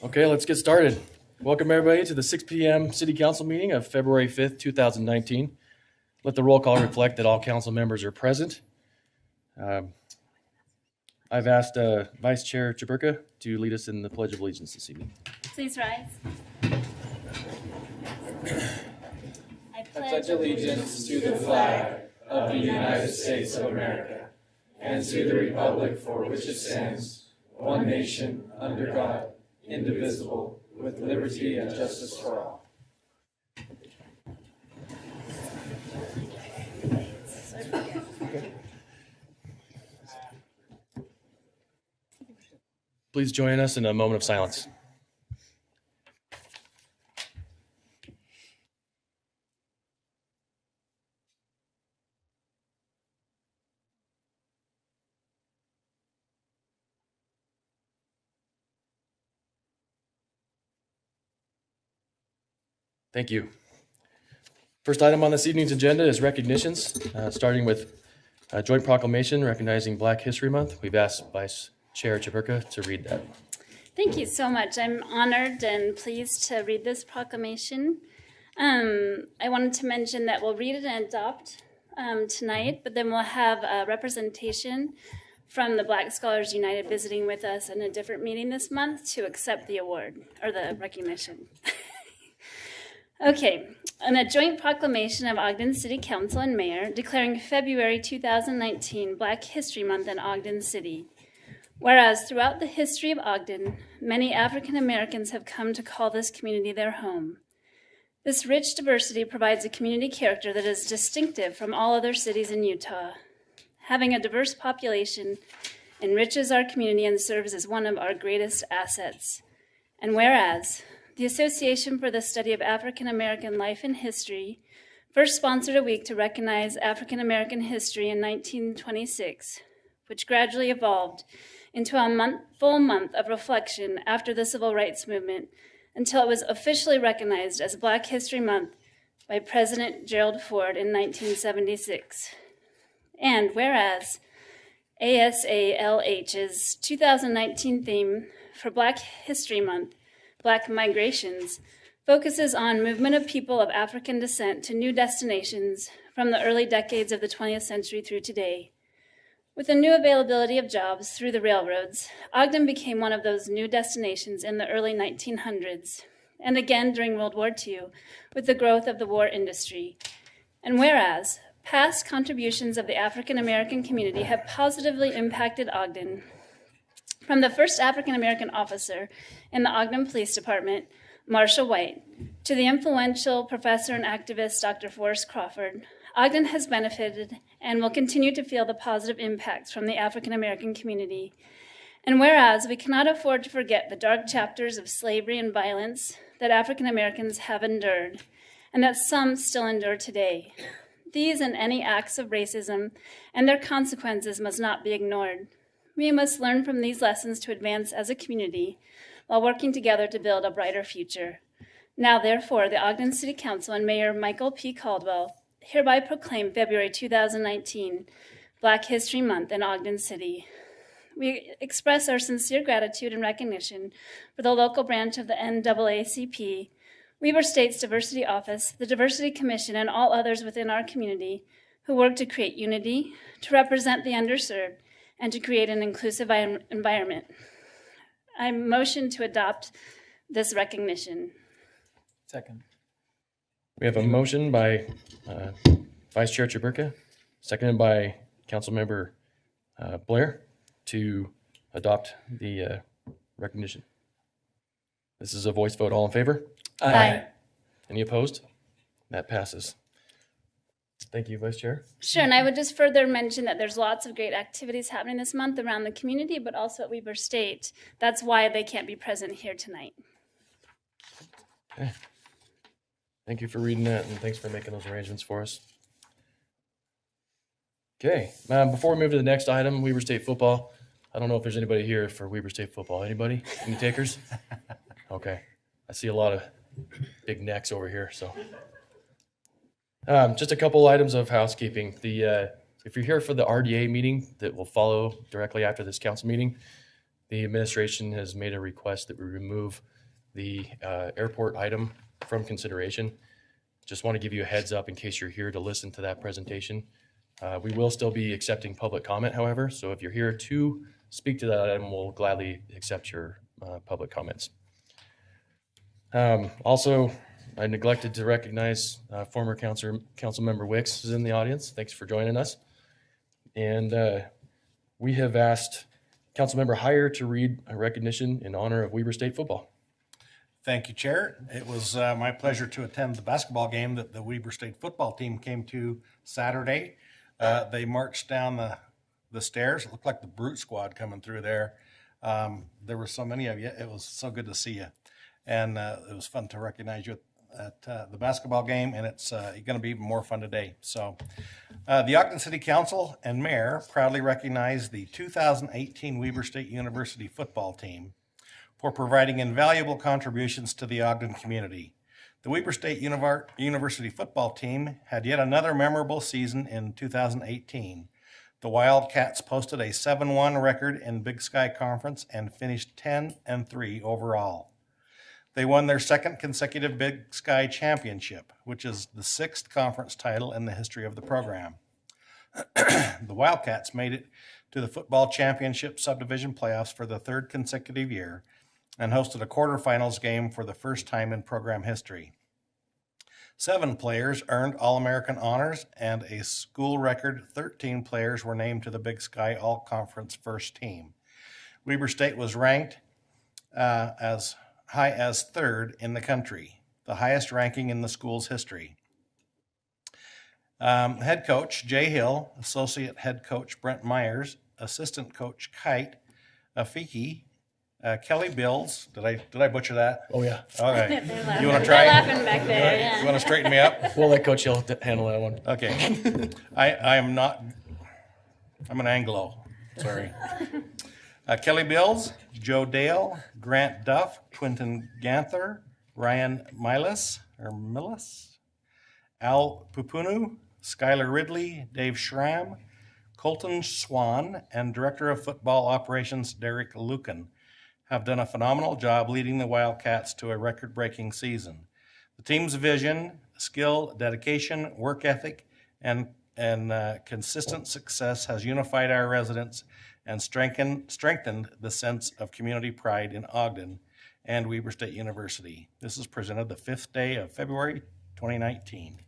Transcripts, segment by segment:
Okay, let's get started. Welcome everybody to the 6 p.m. City Council meeting of February 5th, 2019. Let the roll call reflect that all council members are present. I've asked Vice Chair Chaburka to lead us in the Pledge of Allegiance this evening. Please rise. I pledge allegiance to the flag of the United States of America and to the republic for which it stands, one nation, under God, indivisible, with liberty and justice for all. Please join us in a moment of silence. Thank you. First item on this evening's agenda is recognitions, starting with a joint proclamation recognizing Black History Month. We've asked Vice Chair Chaburka to read that. Thank you so much. I'm honored and pleased to read this proclamation. I wanted to mention that we'll read it and adopt tonight, but then we'll have a representation from the Black Scholars United visiting with us in a different meeting this month to accept the award, or the recognition. Okay, and a joint proclamation of Ogden City Council and Mayor declaring February 2019 Black History Month in Ogden City. Whereas throughout the history of Ogden, many African Americans have come to call this community their home. This rich diversity provides a community character that is distinctive from all other cities in Utah. Having a diverse population enriches our community and serves as one of our greatest assets. And whereas the Association for the Study of African American Life and History first sponsored a week to recognize African American history in 1926, which gradually evolved into a full month of reflection after the Civil Rights Movement until it was officially recognized as Black History Month by President Gerald Ford in 1976. And whereas ASALH's 2019 theme for Black History Month, Black Migrations, focuses on movement of people of African descent to new destinations from the early decades of the 20th century through today. With the new availability of jobs through the railroads, Ogden became one of those new destinations in the early 1900s, and again during World War II with the growth of the war industry. And whereas past contributions of the African American community have positively impacted Ogden, from the first African American officer in the Ogden Police Department, Marshall White, to the influential professor and activist Dr. Forrest Crawford, Ogden has benefited and will continue to feel the positive impacts from the African American community. And whereas we cannot afford to forget the dark chapters of slavery and violence that African Americans have endured, and that some still endure today, these and any acts of racism and their consequences must not be ignored. We must learn from these lessons to advance as a community while working together to build a brighter future. Now, therefore, the Ogden City Council and Mayor Michael P. Caldwell hereby proclaim February 2019 Black History Month in Ogden City. We express our sincere gratitude and recognition for the local branch of the NAACP, Weber State's Diversity Office, the Diversity Commission, and all others within our community who work to create unity, to represent the underserved, and to create an inclusive environment. I motion to adopt this recognition. Second. We have a motion by Vice Chair Chaburka, seconded by Councilmember Blair to adopt the recognition. This is a voice vote. All in favor? Aye. Any opposed? That passes. Thank you, Vice Chair. Sure, and I would just further mention that there's lots of great activities happening this month around the community, but also at Weber State. That's why they can't be present here tonight. Okay. Thank you for reading that, and thanks for making those arrangements for us. Okay, before we move to the next item, Weber State football. I don't know if there's anybody here for Weber State football. Anybody? Any takers? Okay. I see a lot of big necks over here, so. Just a couple items of housekeeping. If you're here for the RDA meeting that will follow directly after this council meeting, the administration has made a request that we remove the airport item from consideration. Just want to give you a heads up in case you're here to listen to that presentation. We will still be accepting public comment, however, so if you're here to speak to that item, we'll gladly accept your public comments. Also, I neglected to recognize former council member Wicks is in the audience. Thanks for joining us. And we have asked Councilmember Heyer to read a recognition in honor of Weber State football. Thank you, Chair. It was my pleasure to attend the basketball game that the Weber State football team came to Saturday. They marched down the stairs. It looked like the Brute Squad coming through there. There were so many of you. It was so good to see you. And it was fun to recognize you at the basketball game, and it's going to be even more fun today. So the Ogden City Council and Mayor proudly recognize the 2018 Weber State University football team for providing invaluable contributions to the Ogden community. The Weber State University football team had yet another memorable season in 2018. The Wildcats posted a 7-1 record in Big Sky Conference and finished 10-3 overall. They won their second consecutive Big Sky championship, which is the 6th conference title in the history of the program. The Wildcats made it to the football championship subdivision playoffs for the 3rd consecutive year and hosted a quarterfinals game for the first time in program history. 7 players earned All-American honors, and a school record 13 players were named to the Big Sky All-Conference first team. Weber State was ranked as high as 3rd in the country, the highest ranking in the school's history. Head coach Jay Hill, associate head coach Brent Myers, assistant coach Kite Afiki, Kelly Bills. Did I butcher that? Oh, yeah. Okay. They're You want to try? They're laughing back there. Yeah. You want to straighten me up? We'll let Coach Hill handle that one. Okay. I am not. I'm an Anglo. Sorry. Kelly Bills, Joe Dale, Grant Duff, Quinton Ganther, Ryan Milas, Al Pupunu, Skylar Ridley, Dave Schramm, Colton Swan, and Director of Football Operations Derek Lucan have done a phenomenal job leading the Wildcats to a record-breaking season. The team's vision, skill, dedication, work ethic, and consistent success has unified our residents and strengthened the sense of community pride in Ogden and Weber State University. This is presented the 5th day of February 2019.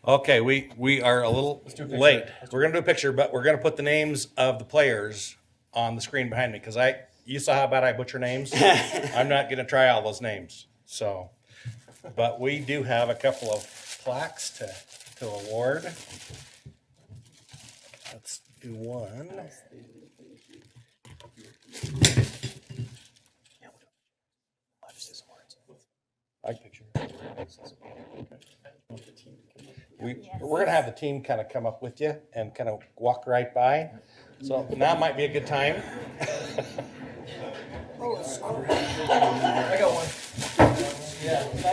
Okay, we are a little late. We're going to do a picture, but we're going to put the names of the players on the screen behind me because you saw how bad I butcher names. I'm not going to try all those names. So, but we do have a couple of plaques to award. Let's do one. I picture. We're going to have the team kind of come up with you and kind of walk right by. So now might be a good time. I got one.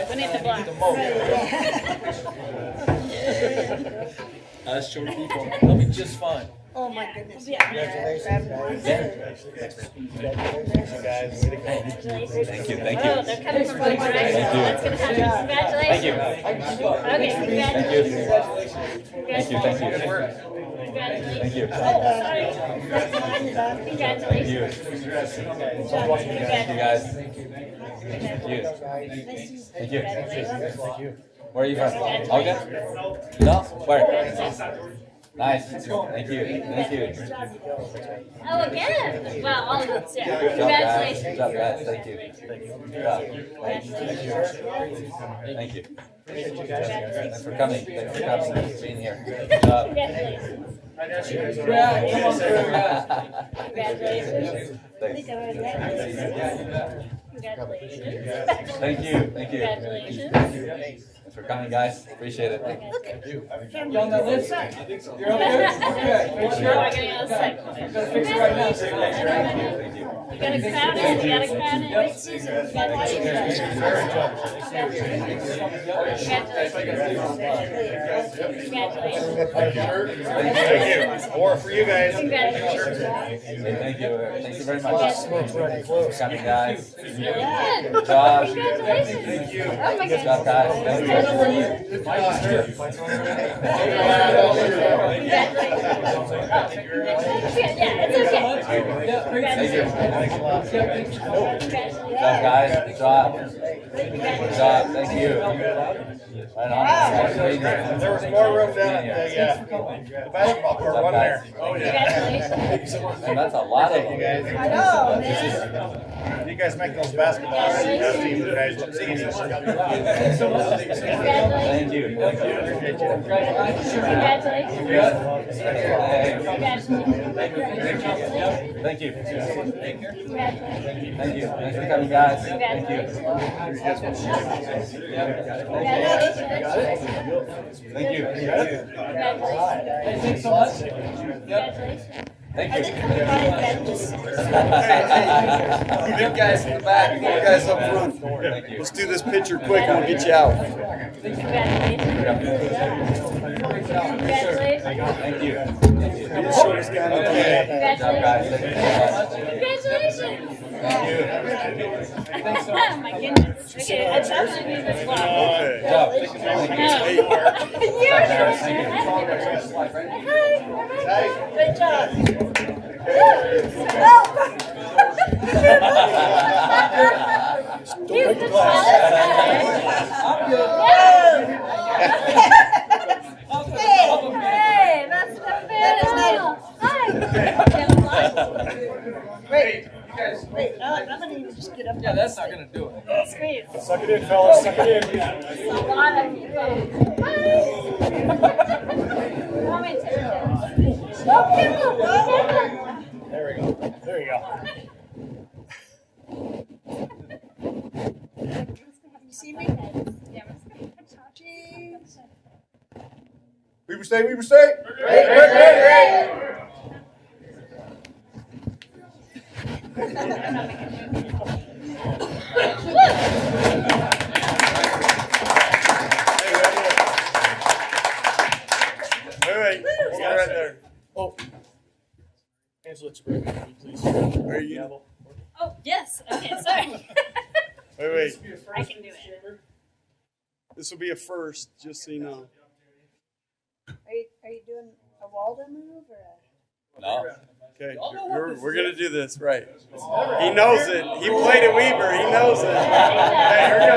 We need the block. Us short people. They'll be just fine. Oh my goodness. Yeah. Congratulations, guys. Way to go. Thank you. Thank Oh, they're coming from both directions. That's going to happen. Congratulations. Okay, congratulations. Congratulations. Congratulations. you. Oh, sorry. Congratulations. Thank you, guys. Thank you. Thank you. Congratulations. Where are you from? Ogden? No? Where? Nice. Thank you. Thank you. Oh, again. Well, all of us, yeah. Good Congratulations. job, guys. Thank you. Good job. Thank you. Thanks for coming. Thanks for coming. Being here. Good job. Congratulations. Yeah, come on through, guys. Congratulations. Thanks. Congratulations. Thank you. Thank you. Congratulations. for coming, guys. Appreciate it. Thank you. You on that list? You're up there? Okay. Make sure. We're getting a second. Gotta fix it right now. You got a crown in, you got a crown in. Congratulations. Thank you. More for you guys. Congratulations. Thank you. Thank you very much. Congratulations. For coming, guys. Good. Good job. Congratulations. Oh my Good job, goodness. guys. Thank you. Yeah, it's okay. Good job, guys. Good job. Good job. Thank you. Right on. There was more room down at the basketball court, wasn't there? Congratulations. And that's a lot of them. I know, man. You guys make those basketball teams, you guys should see these. Thank you. Thank you. Congratulations. Thank you. Congratulations. Thank you. Thanks for coming, guys. Thank you. Thank you. Thanks so much. Thank you. You guys in the back, you guys up front. Thank you. Let's do this picture quick and we'll get you out. Congratulations. Thank you. Be the shortest guy in the Good job, guys. Thank you so much. Congratulations. Thank you. Oh my goodness. Okay, I definitely need this vlog. Good job. Thank you. Good job. He's the best. Hey, that's the best. Hi. Wait, I'm gonna just get up. Yeah, that's not gonna do it. Squeeze. Suck it in, fellas, suck it in. A lot of people. Hi. Want me to take it? Oh, careful. There we go. There you go. You see me? Cheese. Weber State, Weber State. Great. Wait, stand right there. Oh. Angela, please. Are you? Oh, yes. Okay, sorry. Wait. I can do it. This will be a first, just so you know. Are you doing a Waldo move or a? No. Okay, we're gonna do this right. He knows it. He played at Weber. He knows it. Hey, here we go.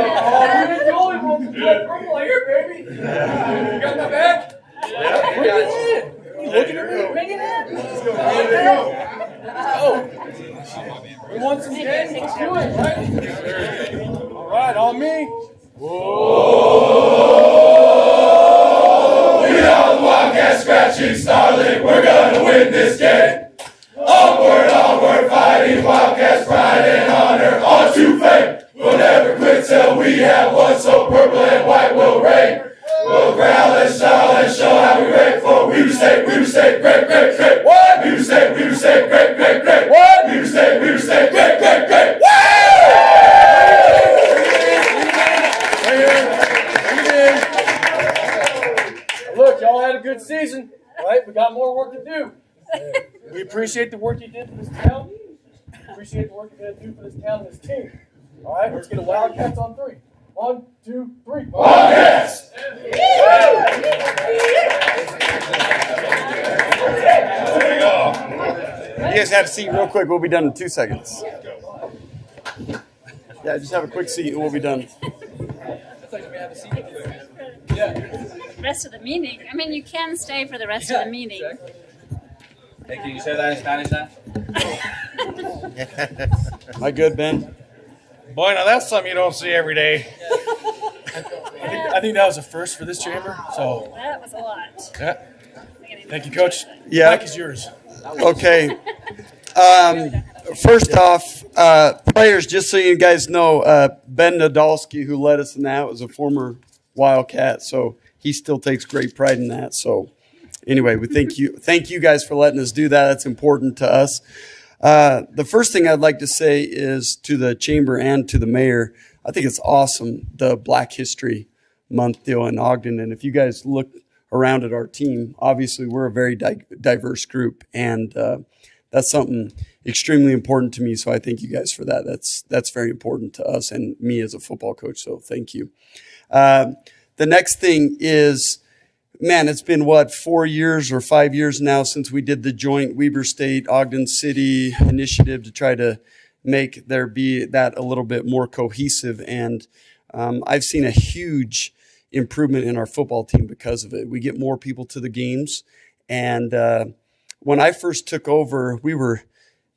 You're the only one who's playing purple here, baby. You got my back? Yeah, Bring it in. Looking at me. Bring it in. Let's go. We want some games. Let's do it, right? All right, on me. We are the Wildcat scratching Starling. We're gonna win this game. Onward, fighting Wildcats, pride and honor, on to fame. We'll never quit till we have won, so purple and white will reign. We'll growl and shout and show how we ready for Weber State, great. What? Weber State, great. What? Weber State, great. Look, y'all had a good season, right? We got more work to do. We appreciate the work you did for this town. Appreciate the work you're going to do for this town and this team. All right, let's get a Wildcats on 3. 1, 2, 3. Wildcats! You guys have a seat real quick. We'll be done in 2 seconds. Yeah, just have a quick seat and we'll be done. Rest of the meeting. I mean, you can stay for the rest of the meeting. Hey, can you say that in Spanish now? Am I good, Ben? Boy, now that's something you don't see every day. I think that was a first for this chamber. So, That was a lot. yeah. Thank you, Coach. Yeah. Mike is yours. Okay. First off, players, just so you guys know, Ben Nadolski, who led us in that, was a former Wildcat, so he still takes great pride in that. So anyway, we thank you guys for letting us do that. That's important to us. The first thing I'd like to say is to the chamber and to the mayor, I think it's awesome, the Black History Month deal in Ogden. And if you guys look around at our team, obviously we're a very diverse group, and that's something extremely important to me. So I thank you guys for that. That's very important to us and me as a football coach. So thank you. The next thing is, man, it's been 4 years or 5 years now since we did the joint Weber State Ogden City initiative to try to make there be that a little bit more cohesive. And I've seen a huge improvement in our football team because of it. We get more people to the games. And when I first took over, we were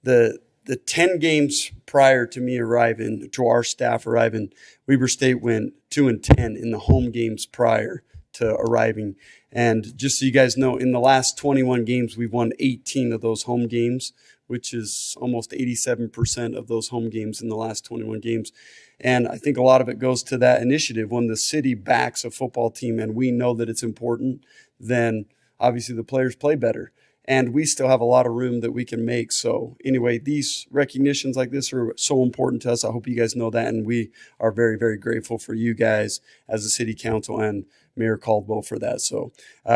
the 10 games prior to me arriving, to our staff arriving, Weber State went 2-10 in the home games prior to arriving. And just so you guys know, in the last 21 games, we've won 18 of those home games, which is almost 87% of those home games in the last 21 games. And I think a lot of it goes to that initiative. When the city backs a football team and we know that it's important, then obviously the players play better. And we still have a lot of room that we can make. So anyway, these recognitions like this are so important to us. I hope you guys know that. And we are very, very grateful for you guys as a city council and Mayor Caldwell for that. So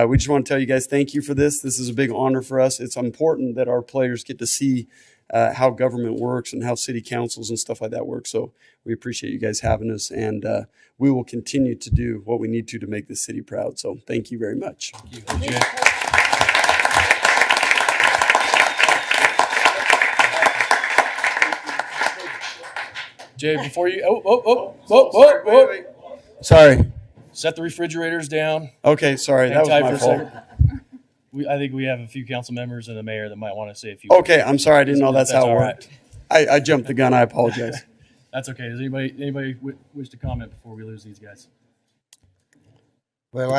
we just want to tell you guys thank you for this. This is a big honor for us. It's important that our players get to see how government works and how city councils and stuff like that work. So we appreciate you guys having us, and we will continue to do what we need to make this city proud. So thank you very much. Thank you, Jay. Jay, before you, Wait. Sorry. Set the refrigerators down. Okay, sorry. That was Hang tight my for a fault. second. I think we have a few council members and the mayor that might want to say a few. Okay, I'm sorry. I didn't know that's how it all worked. I jumped the gun. I apologize. That's okay. Does anybody wish to comment before we lose these guys? Well,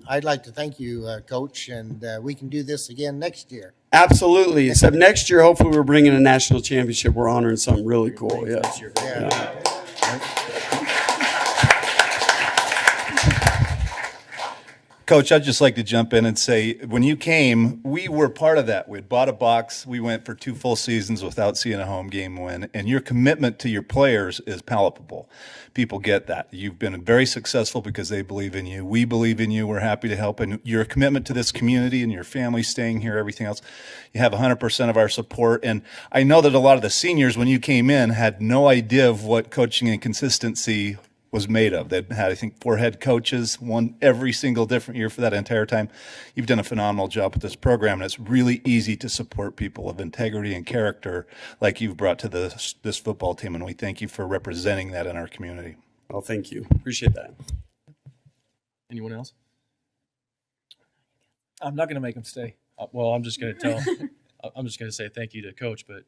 I'd like to thank you, Coach, and we can do this again next year. Absolutely. Except next year, hopefully we're bringing a national championship. We're honoring something really cool. Yeah. Yeah. Coach, I'd just like to jump in and say, when you came, we were part of that. We'd bought a box. We went for 2 full seasons without seeing a home game win. And your commitment to your players is palpable. People get that. You've been very successful because they believe in you. We believe in you. We're happy to help. And your commitment to this community and your family staying here, everything else, you have 100% of our support. And I know that a lot of the seniors, when you came in, had no idea of what coaching and consistency was made of. They'd had, I think, 4 head coaches, one every single different year for that entire time. You've done a phenomenal job with this program, and it's really easy to support people of integrity and character like you've brought to this football team, and we thank you for representing that in our community. Oh, thank you. Appreciate that. Anyone else? I'm not going to make them stay. Well, I'm just going to say thank you to Coach, but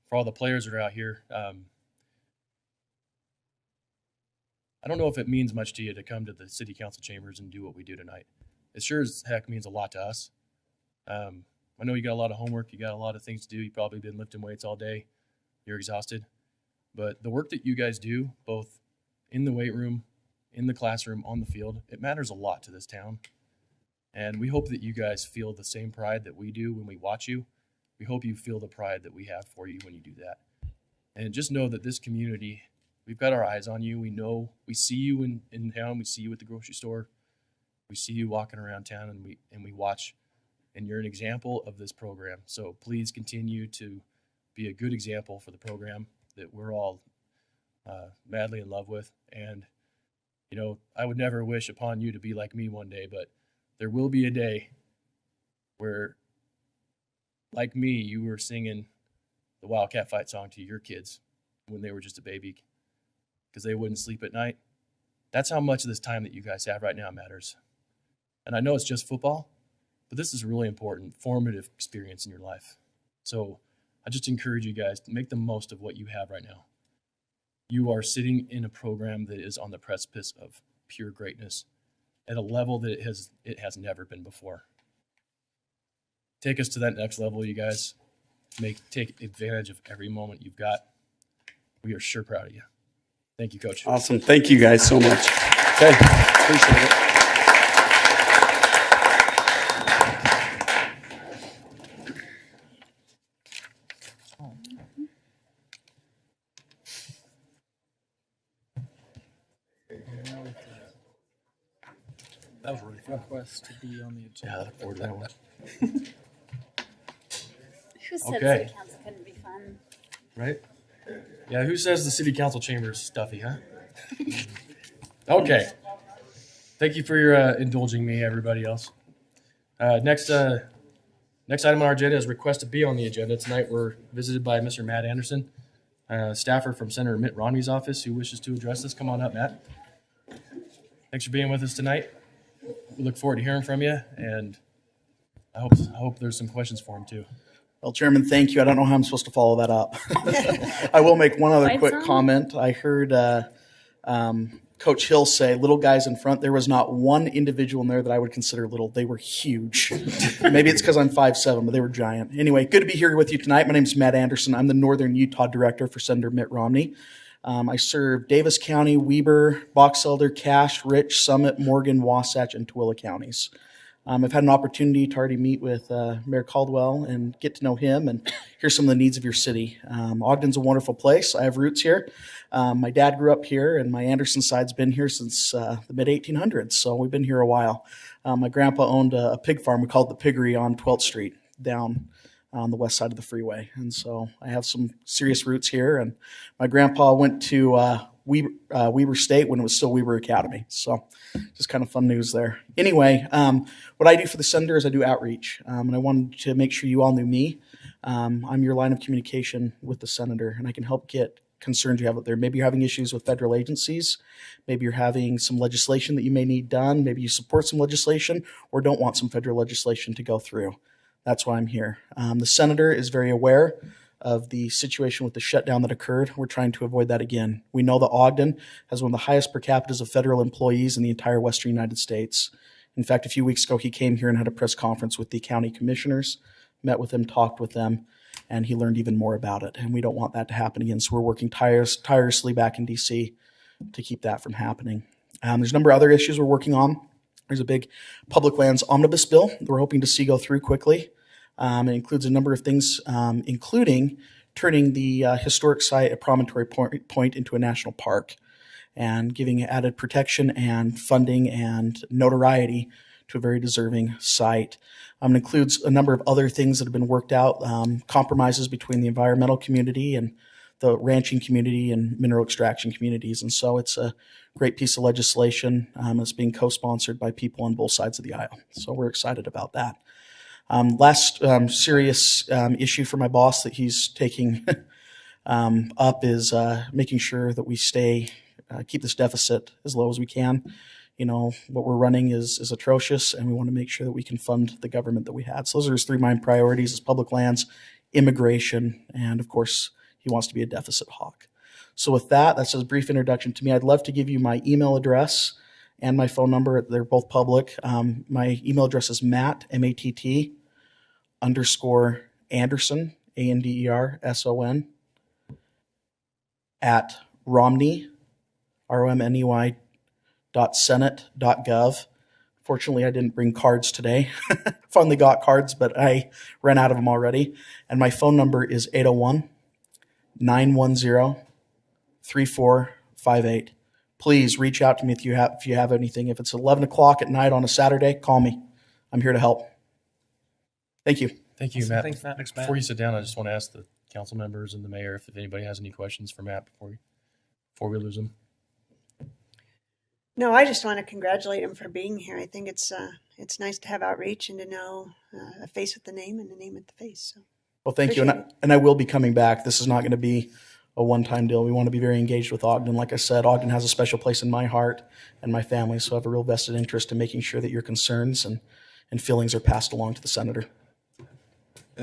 for all the players that are out here, I don't know if it means much to you to come to the city council chambers and do what we do tonight. It sure as heck means a lot to us. I know you got a lot of homework. You got a lot of things to do. You've probably been lifting weights all day. You're exhausted. But the work that you guys do, both in the weight room, in the classroom, on the field, it matters a lot to this town. And we hope that you guys feel the same pride that we do when we watch you. We hope you feel the pride that we have for you when you do that. And just know that this community, we've got our eyes on you. We know, we see you in town. We see you at the grocery store. We see you walking around town, and we watch. And you're an example of this program. So please continue to be a good example for the program that we're all madly in love with. And, you know, I would never wish upon you to be like me one day, but there will be a day where, like me, you were singing the Wildcat Fight song to your kids when they were just a baby, because they wouldn't sleep at night. That's how much of this time that you guys have right now matters. And I know it's just football, but this is a really important, formative experience in your life. So I just encourage you guys to make the most of what you have right now. You are sitting in a program that is on the precipice of pure greatness at a level that it has never been before. Take us to that next level, you guys. Take advantage of every moment you've got. We are sure proud of you. Thank you, Coach. Awesome. Thank you guys so much. Okay, appreciate it. That was really fun. Request to be on the agenda. Yeah, I look forward to that one. Who said Okay. city council couldn't be fun? Right? Yeah, who says the city council chamber is stuffy, huh? Okay. Thank you for your indulging me, everybody else. Next item on our agenda is request to be on the agenda. Tonight we're visited by Mr. Matt Anderson, staffer from Senator Mitt Romney's office who wishes to address us. Come on up, Matt. Thanks for being with us tonight. We look forward to hearing from you, and I hope there's some questions for him too. Well, Chairman, thank you. I don't know how I'm supposed to follow that up. I will make one other Lights quick on? comment. I heard Coach Hill say, little guys in front. There was not one individual in there that I would consider little. They were huge. Maybe it's because I'm 5'7", but they were giant. Anyway, good to be here with you tonight. My name is Matt Anderson. I'm the Northern Utah Director for Senator Mitt Romney. I serve Davis County, Weber, Box Elder, Cache, Rich, Summit, Morgan, Wasatch, and Tooele counties. I've had an opportunity to already meet with Mayor Caldwell and get to know him and hear some of the needs of your city. Ogden's a wonderful place. I have roots here. My dad grew up here, and my Anderson side's been here since the mid-1800s, so we've been here a while. My grandpa owned a pig farm. We called it the Piggery on 12th Street down on the west side of the freeway, and so I have some serious roots here. And my grandpa went to Weber State when it was still Weber Academy, so just kind of fun news there. Anyway, what I do for the senator is I do outreach, and I wanted to make sure you all knew me. I'm your line of communication with the senator, and I can help get concerns you have out there. Maybe you're having issues with federal agencies. Maybe you're having some legislation that you may need done. Maybe you support some legislation or don't want some federal legislation to go through. That's why I'm here. The senator is very aware of the situation with the shutdown that occurred. We're trying to avoid that again. We know that Ogden has one of the highest per capitas of federal employees in the entire western United States. In fact, a few weeks ago, he came here and had a press conference with the county commissioners, met with them, talked with them, and he learned even more about it. And we don't want that to happen again. So we're working tirelessly back in DC to keep that from happening. There's a number of other issues we're working on. There's a big public lands omnibus bill that we're hoping to see go through quickly. It includes a number of things, including turning the historic site at Promontory Point into a national park and giving added protection and funding and notoriety to a very deserving site. It includes a number of other things that have been worked out, compromises between the environmental community and the ranching community and mineral extraction communities. And so it's a great piece of legislation that's being co-sponsored by people on both sides of the aisle. So we're excited about that. Last serious issue for my boss that he's taking up is making sure that we keep this deficit as low as we can. You know, what we're running is atrocious, and we want to make sure that we can fund the government that we had. So those are his three main priorities: is public lands, immigration, and of course, he wants to be a deficit hawk. So with that, that's a brief introduction to me. I'd love to give you my email address and my phone number. They're both public. My email address is Matt, M-A-T-T, _ Anderson, A-N-D-E-R-S-O-N, at Romney, R-O-M-N-E-Y, .senate.gov. Fortunately, I didn't bring cards today. Finally got cards, but I ran out of them already. And my phone number is 801-910-3458. Please reach out to me if you have anything. If it's 11 o'clock at night on a Saturday, call me. I'm here to help. Thank you. Thank you, Matt. Thanks, Matt. Thanks, Matt. Before you sit down, I just want to ask the council members and the mayor if anybody has any questions for Matt before we lose him. No, I just want to congratulate him for being here. I think it's nice to have outreach and to know a face with the name and a name with the face. So. Well, thank you. And I will be coming back. This is not going to be a one-time deal. We want to be very engaged with Ogden. Like I said, Ogden has a special place in my heart and my family, so I have a real vested interest in making sure that your concerns and feelings are passed along to the senator.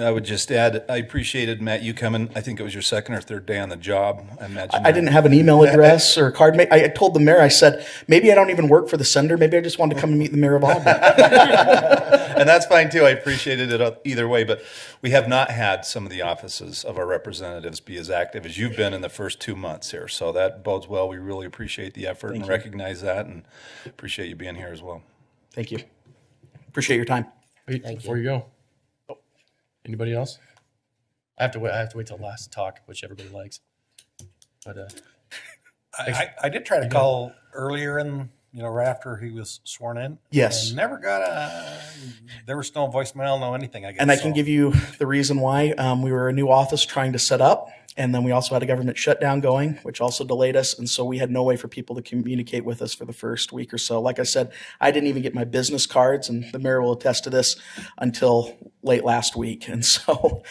I would just add, I appreciated, Matt, you coming. I think it was your second or third day on the job. I imagine. I didn't have an email address or a card. I told the mayor, I said, maybe I don't even work for the sender. Maybe I just wanted to come and meet the mayor of Ogden. And that's fine too. I appreciated it either way, but we have not had some of the offices of our representatives be as active as you've been in the first 2 months here. So that bodes well. We really appreciate the effort and recognize that, and appreciate you being here as well. Thank you. Appreciate your time. Wait, before you go. Oh, anybody else? I have to wait till last to talk, which everybody likes. But I did try to call earlier in, right after he was sworn in. Yes. And never got there was no voicemail, no anything, I guess. And I can give you the reason why. We were a new office trying to set up, and then we also had a government shutdown going, which also delayed us. And so we had no way for people to communicate with us for the first week or so. Like I said, I didn't even get my business cards, and the mayor will attest to this, until late last week. And so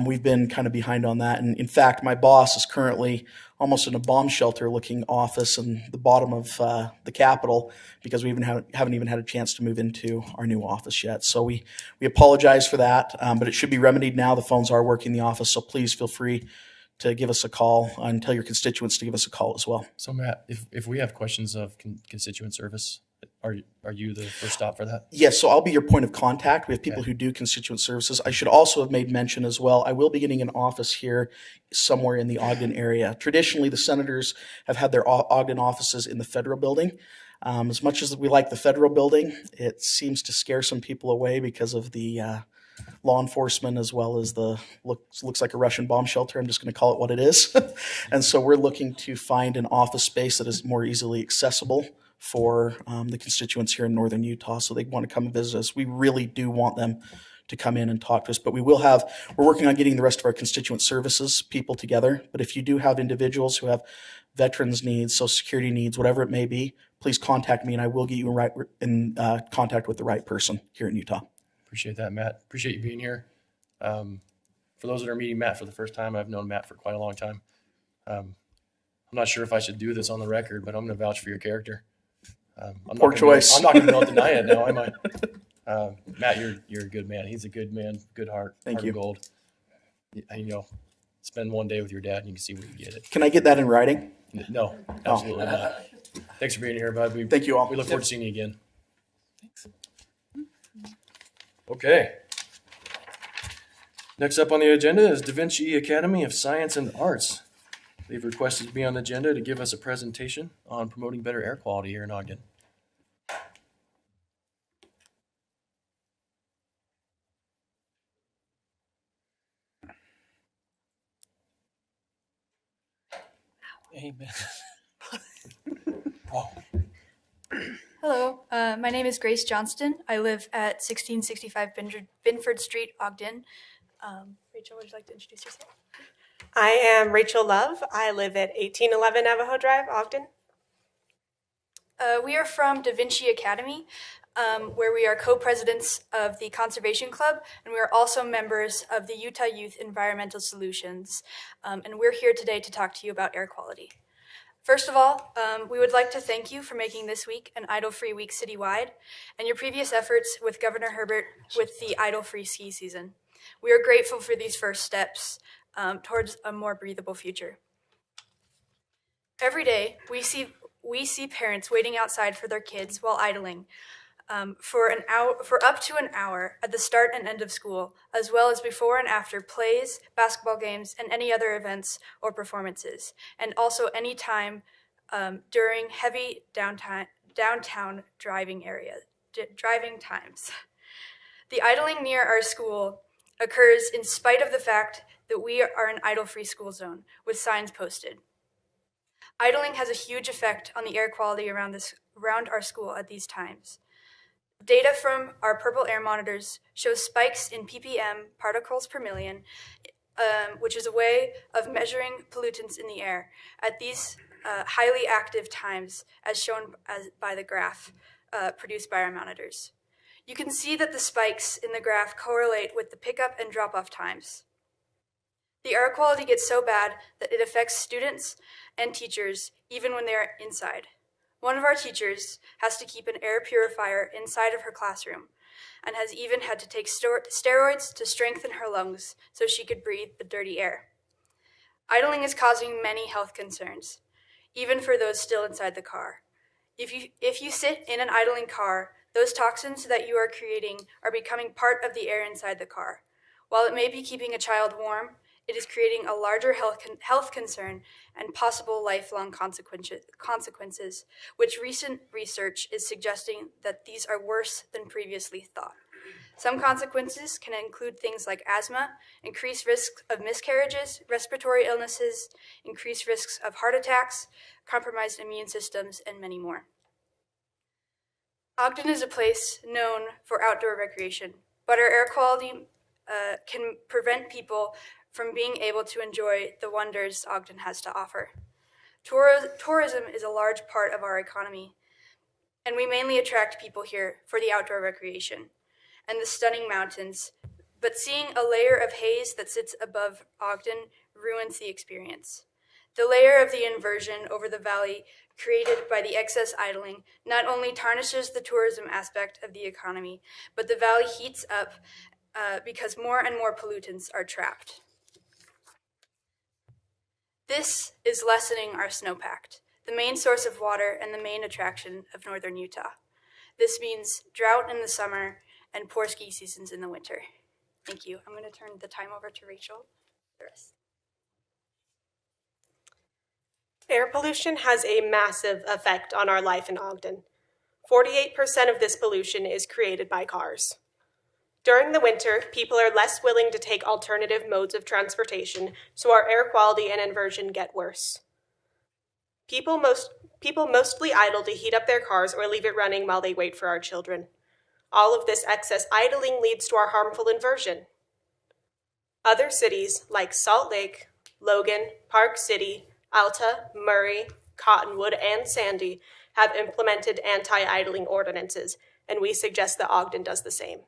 we've been kind of behind on that. And in fact, my boss is currently almost in a bomb shelter looking office in the bottom of the Capitol, because we haven't even had a chance to move into our new office yet. So we apologize for that, but it should be remedied now. The phones are working in the office, so please feel free to give us a call and tell your constituents to give us a call as well. So Matt, if we have questions of constituent service, are you the first stop for that? Yes, so I'll be your point of contact. We have people who do constituent services. I should also have made mention as well, I will be getting an office here somewhere in the Ogden area. Traditionally, the senators have had their Ogden offices in the federal building. As much as we like the federal building, it seems to scare some people away because of the law enforcement, as well as the looks like a Russian bomb shelter. I'm just going to call it what it is. And so we're looking to find an office space that is more easily accessible for the constituents here in northern Utah, so they want to come and visit us. We really do want them to come in and talk to us, but we're working on getting the rest of our constituent services people together. But if you do have individuals who have veterans needs, social security needs, whatever it may be, please contact me, and I will get you in contact with the right person here in Utah. Appreciate that, Matt. Appreciate you being here. For those that are meeting Matt for the first time, I've known Matt for quite a long time. I'm not sure if I should do this on the record, but I'm going to vouch for your character. Poor choice. I'm not going to be able to deny it now, am I? Matt, you're a good man. He's a good man, good heart. Thank you. Gold. Spend one day with your dad and you can see where you get it. Can I get that in writing? No, absolutely not. Thanks for being here, bud. Thank you all. We look forward to seeing you again. Thanks. Okay. Next up on the agenda is Da Vinci Academy of Science and Arts. They've requested to be on the agenda to give us a presentation on promoting better air quality here in Ogden. Amen. Hello, my name is Grace Johnston. I live at 1665 Binford Street, Ogden. Rachel, would you like to introduce yourself? I am Rachel Love. I live at 1811 Navajo Drive, Ogden. We are from Da Vinci Academy, where we are co-presidents of the Conservation Club, and we are also members of the Utah Youth Environmental Solutions. And we're here today to talk to you about air quality. First of all, we would like to thank you for making this week an idle-free week citywide, and your previous efforts with Governor Herbert with the idle-free ski season. We are grateful for these first steps towards a more breathable future. Every day, we see parents waiting outside for their kids while idling for up to an hour at the start and end of school, as well as before and after plays, basketball games, and any other events or performances, and also any time during heavy downtown driving times. The idling near our school occurs in spite of the fact that we are an idle-free school zone with signs posted. Idling has a huge effect on the air quality around our school at these times. Data from our purple air monitors shows spikes in ppm, particles per million, which is a way of measuring pollutants in the air at these highly active times, as shown by the graph produced by our monitors. You can see that the spikes in the graph correlate with the pickup and drop-off times. The air quality gets so bad that it affects students and teachers even when they are inside. One of our teachers has to keep an air purifier inside of her classroom and has even had to take steroids to strengthen her lungs so she could breathe the dirty air. Idling is causing many health concerns, even for those still inside the car. If you sit in an idling car, those toxins that you are creating are becoming part of the air inside the car. While it may be keeping a child warm, it is creating a larger health concern and possible lifelong consequences, which recent research is suggesting that these are worse than previously thought. Some consequences can include things like asthma, increased risks of miscarriages, respiratory illnesses, increased risks of heart attacks, compromised immune systems, and many more. Ogden is a place known for outdoor recreation, but our air quality can prevent people from being able to enjoy the wonders Ogden has to offer. Tourism is a large part of our economy, and we mainly attract people here for the outdoor recreation and the stunning mountains, but seeing a layer of haze that sits above Ogden ruins the experience. The layer of the inversion over the valley created by the excess idling not only tarnishes the tourism aspect of the economy, but the valley heats up because more and more pollutants are trapped. This is lessening our snowpack, the main source of water and the main attraction of northern Utah. This means drought in the summer and poor ski seasons in the winter. Thank you. I'm going to turn the time over to Rachel. The rest. Air pollution has a massive effect on our life in Ogden. 48% of this pollution is created by cars. During the winter, people are less willing to take alternative modes of transportation, so our air quality and inversion get worse. People mostly idle to heat up their cars or leave it running while they wait for our children. All of this excess idling leads to our harmful inversion. Other cities like Salt Lake, Logan, Park City, Alta, Murray, Cottonwood, and Sandy have implemented anti-idling ordinances, and we suggest that Ogden does the same.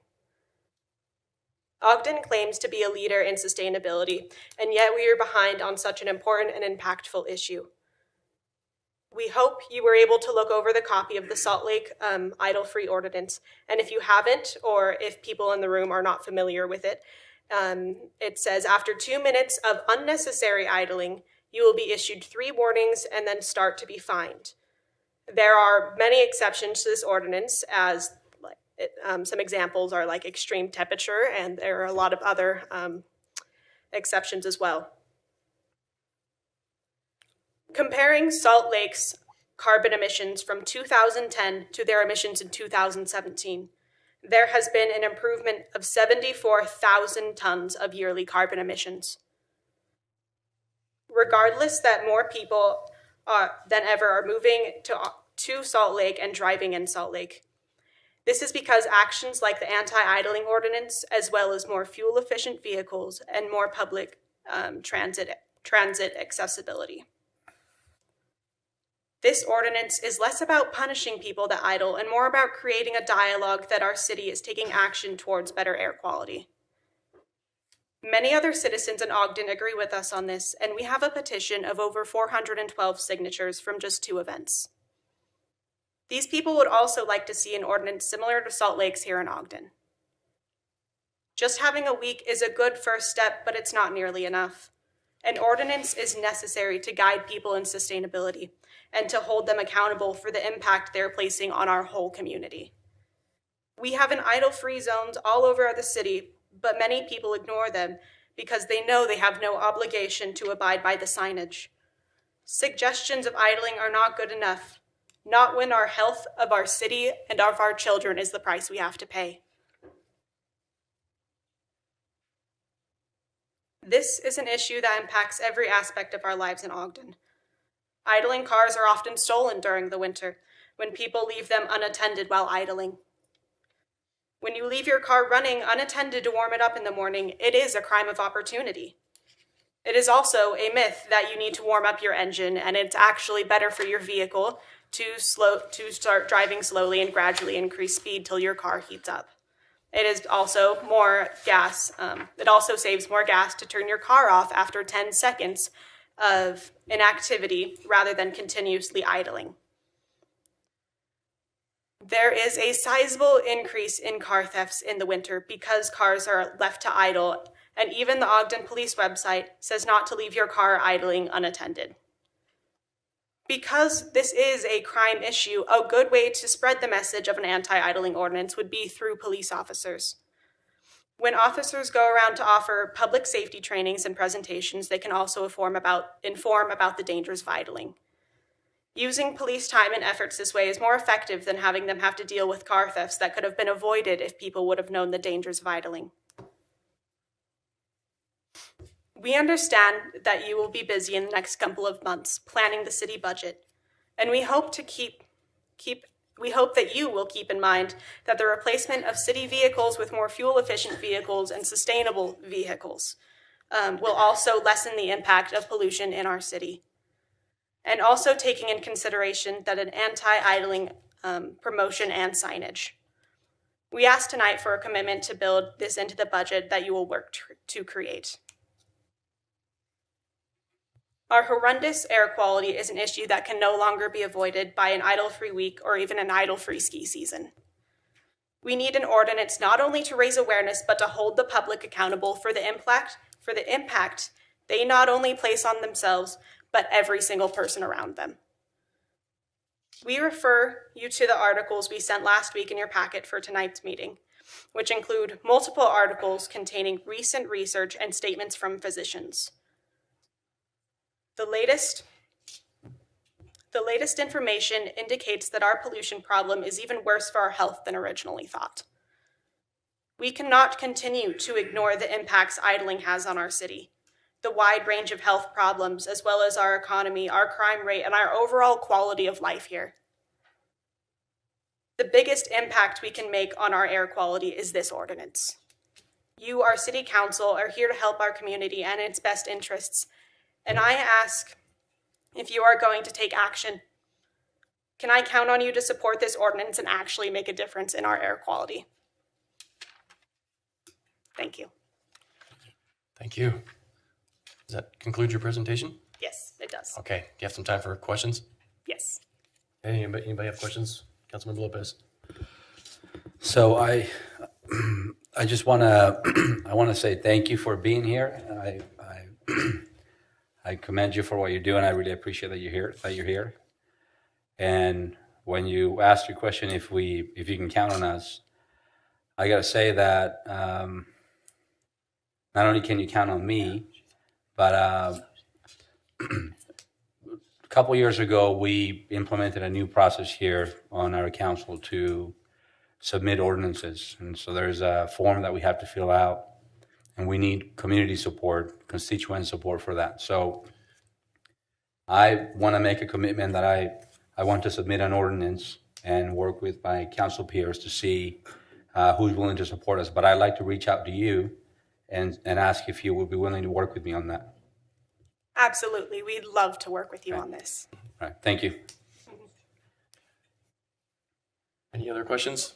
Ogden claims to be a leader in sustainability, and yet we are behind on such an important and impactful issue. We hope you were able to look over the copy of the Salt Lake idle-free ordinance, and if you haven't, or if people in the room are not familiar with it, it says after 2 minutes of unnecessary idling, you will be issued 3 warnings and then start to be fined. There are many exceptions to this ordinance, as some examples are like extreme temperature, and there are a lot of other exceptions as well. Comparing Salt Lake's carbon emissions from 2010 to their emissions in 2017, there has been an improvement of 74,000 tons of yearly carbon emissions. Regardless that more people than ever are moving to Salt Lake and driving in Salt Lake. This is because actions like the anti-idling ordinance, as well as more fuel-efficient vehicles and more public transit accessibility. This ordinance is less about punishing people that idle and more about creating a dialogue that our city is taking action towards better air quality. Many other citizens in Ogden agree with us on this, and we have a petition of over 412 signatures from just 2 events. These people would also like to see an ordinance similar to Salt Lake's here in Ogden. Just having a week is a good first step, but it's not nearly enough. An ordinance is necessary to guide people in sustainability and to hold them accountable for the impact they're placing on our whole community. We have an idle-free zones all over the city, but many people ignore them because they know they have no obligation to abide by the signage. Suggestions of idling are not good enough, not when our health of our city and of our children is the price we have to pay. This is an issue that impacts every aspect of our lives in Ogden. Idling cars are often stolen during the winter, when people leave them unattended while idling. When you leave your car running unattended to warm it up in the morning, it is a crime of opportunity. It is also a myth that you need to warm up your engine, and it's actually better for your vehicle to start driving slowly and gradually increase speed till your car heats up. It is also more gas. It also saves more gas to turn your car off after 10 seconds of inactivity rather than continuously idling. There is a sizable increase in car thefts in the winter because cars are left to idle, and even the Ogden Police website says not to leave your car idling unattended. Because this is a crime issue, a good way to spread the message of an anti-idling ordinance would be through police officers. When officers go around to offer public safety trainings and presentations, they can also inform about the dangers of idling. Using police time and efforts this way is more effective than having them have to deal with car thefts that could have been avoided if people would have known the dangers of idling. We understand that you will be busy in the next couple of months planning the city budget, and we hope that you will keep in mind that the replacement of city vehicles with more fuel-efficient vehicles and sustainable vehicles will also lessen the impact of pollution in our city. And also taking in consideration that an anti-idling promotion and signage. We ask tonight for a commitment to build this into the budget that you will work to create. Our horrendous air quality is an issue that can no longer be avoided by an idle-free week or even an idle-free ski season. We need an ordinance not only to raise awareness, but to hold the public accountable for the impact they not only place on themselves, but every single person around them. We refer you to the articles we sent last week in your packet for tonight's meeting, which include multiple articles containing recent research and statements from physicians. The latest information indicates that our pollution problem is even worse for our health than originally thought. We cannot continue to ignore the impacts idling has on our city, the wide range of health problems, as well as our economy, our crime rate, and our overall quality of life here. The biggest impact we can make on our air quality is this ordinance. You, our city council, are here to help our community and its best interests. And I ask if you are going to take action. Can I count on you to support this ordinance and actually make a difference in our air quality? Thank you. Thank you. Does that conclude your presentation? Yes, it does. Okay. Do you have some time for questions? Yes. Hey, anybody have questions? Councilmember Lopez. So I just want to say thank you for being here. I commend you for what you're doing. I really appreciate that you're here. And when you asked your question, if you can count on us, I got to say that not only can you count on me, but a couple years ago, we implemented a new process here on our council to submit ordinances. And so there's a form that we have to fill out, and we need community support, constituent support for that. So I want to make a commitment that I want to submit an ordinance and work with my council peers to see who's willing to support us. But I'd like to reach out to you and ask if you would be willing to work with me on that. Absolutely. We'd love to work with you on this. All right. Thank you. Any other questions?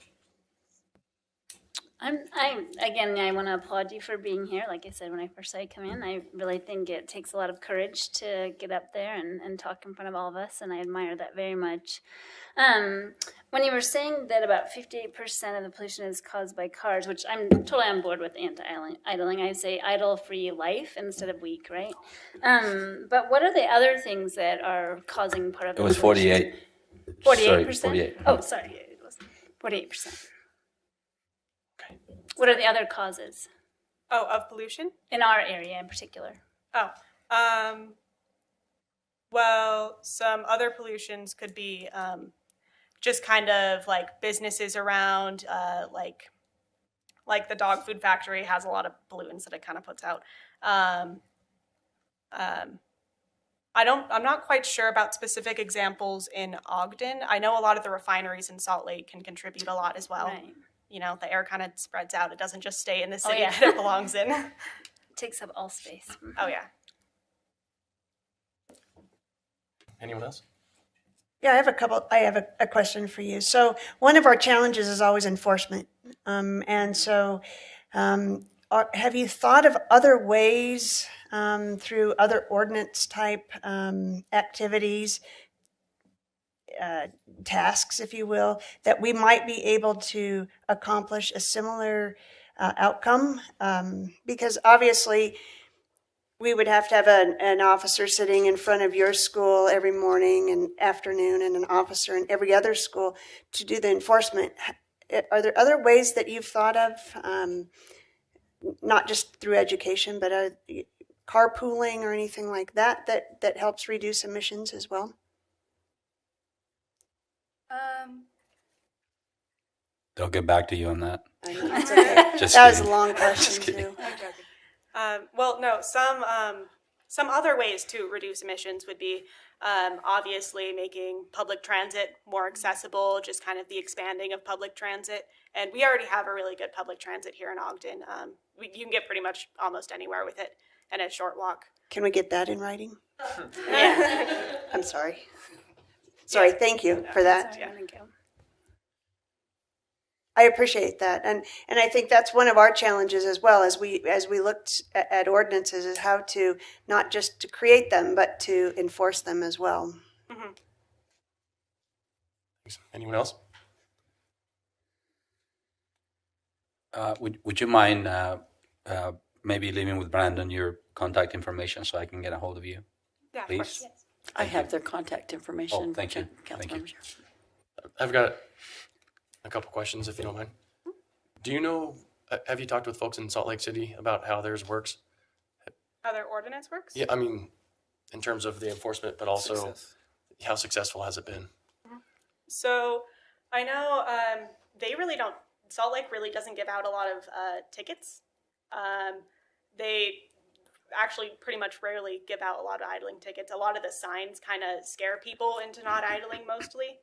I want to applaud you for being here. Like I said, when I first saw you come in, I really think it takes a lot of courage to get up there and talk in front of all of us, and I admire that very much. When you were saying that about 58% of the pollution is caused by cars, which I'm totally on board with anti-idling, I say idle-free life instead of weak, right? But what are the other things that are causing part of the It was pollution? 48. 48%? 48. Oh, sorry. It was 48%. What are the other causes? Oh, of pollution? In our area in particular. Well, some other pollutions could be just kind of like businesses around, like the dog food factory has a lot of pollutants that it kind of puts out. I'm not quite sure about specific examples in Ogden. I know a lot of the refineries in Salt Lake can contribute a lot as well. Right. You know, the air kind of spreads out. It doesn't just stay in the city yeah. that it belongs in. It takes up all space. Oh, yeah. Anyone else? Yeah, I have a question for you. So one of our challenges is always enforcement. And so have you thought of other ways through other ordinance type activities tasks, if you will, that we might be able to accomplish a similar outcome? Because obviously, we would have to have an officer sitting in front of your school every morning and afternoon, and an officer in every other school to do the enforcement. Are there other ways that you've thought of, not just through education, but carpooling or anything like that, that helps reduce emissions as well? They'll get back to you on that. I know, it's okay. That was a long question too. Well, no, some other ways to reduce emissions would be obviously making public transit more accessible, just kind of the expanding of public transit. And we already have a really good public transit here in Ogden. You can get pretty much almost anywhere with it, and a short walk. Can we get that in writing? Yeah. I'm sorry. Sorry, thank you for that. Yeah, thank you. I appreciate that, and I think that's one of our challenges as well as we looked at ordinances, is how to not just to create them but to enforce them as well. Mm-hmm. Anyone else? Would you mind maybe leaving with Brandon your contact information so I can get a hold of you? Yeah, please. of course. Yes. I have their contact information. Oh, thank you. Council Thank you. members. I've got a couple questions, if you don't mind. Do you know, have you talked with folks in Salt Lake City about how theirs works? How their ordinance works? Yeah, I mean, in terms of the enforcement, but also how successful has it been? So I know they really don't, Salt Lake really doesn't give out a lot of tickets. They actually pretty much rarely give out a lot of idling tickets. A lot of the signs kind of scare people into not idling mostly,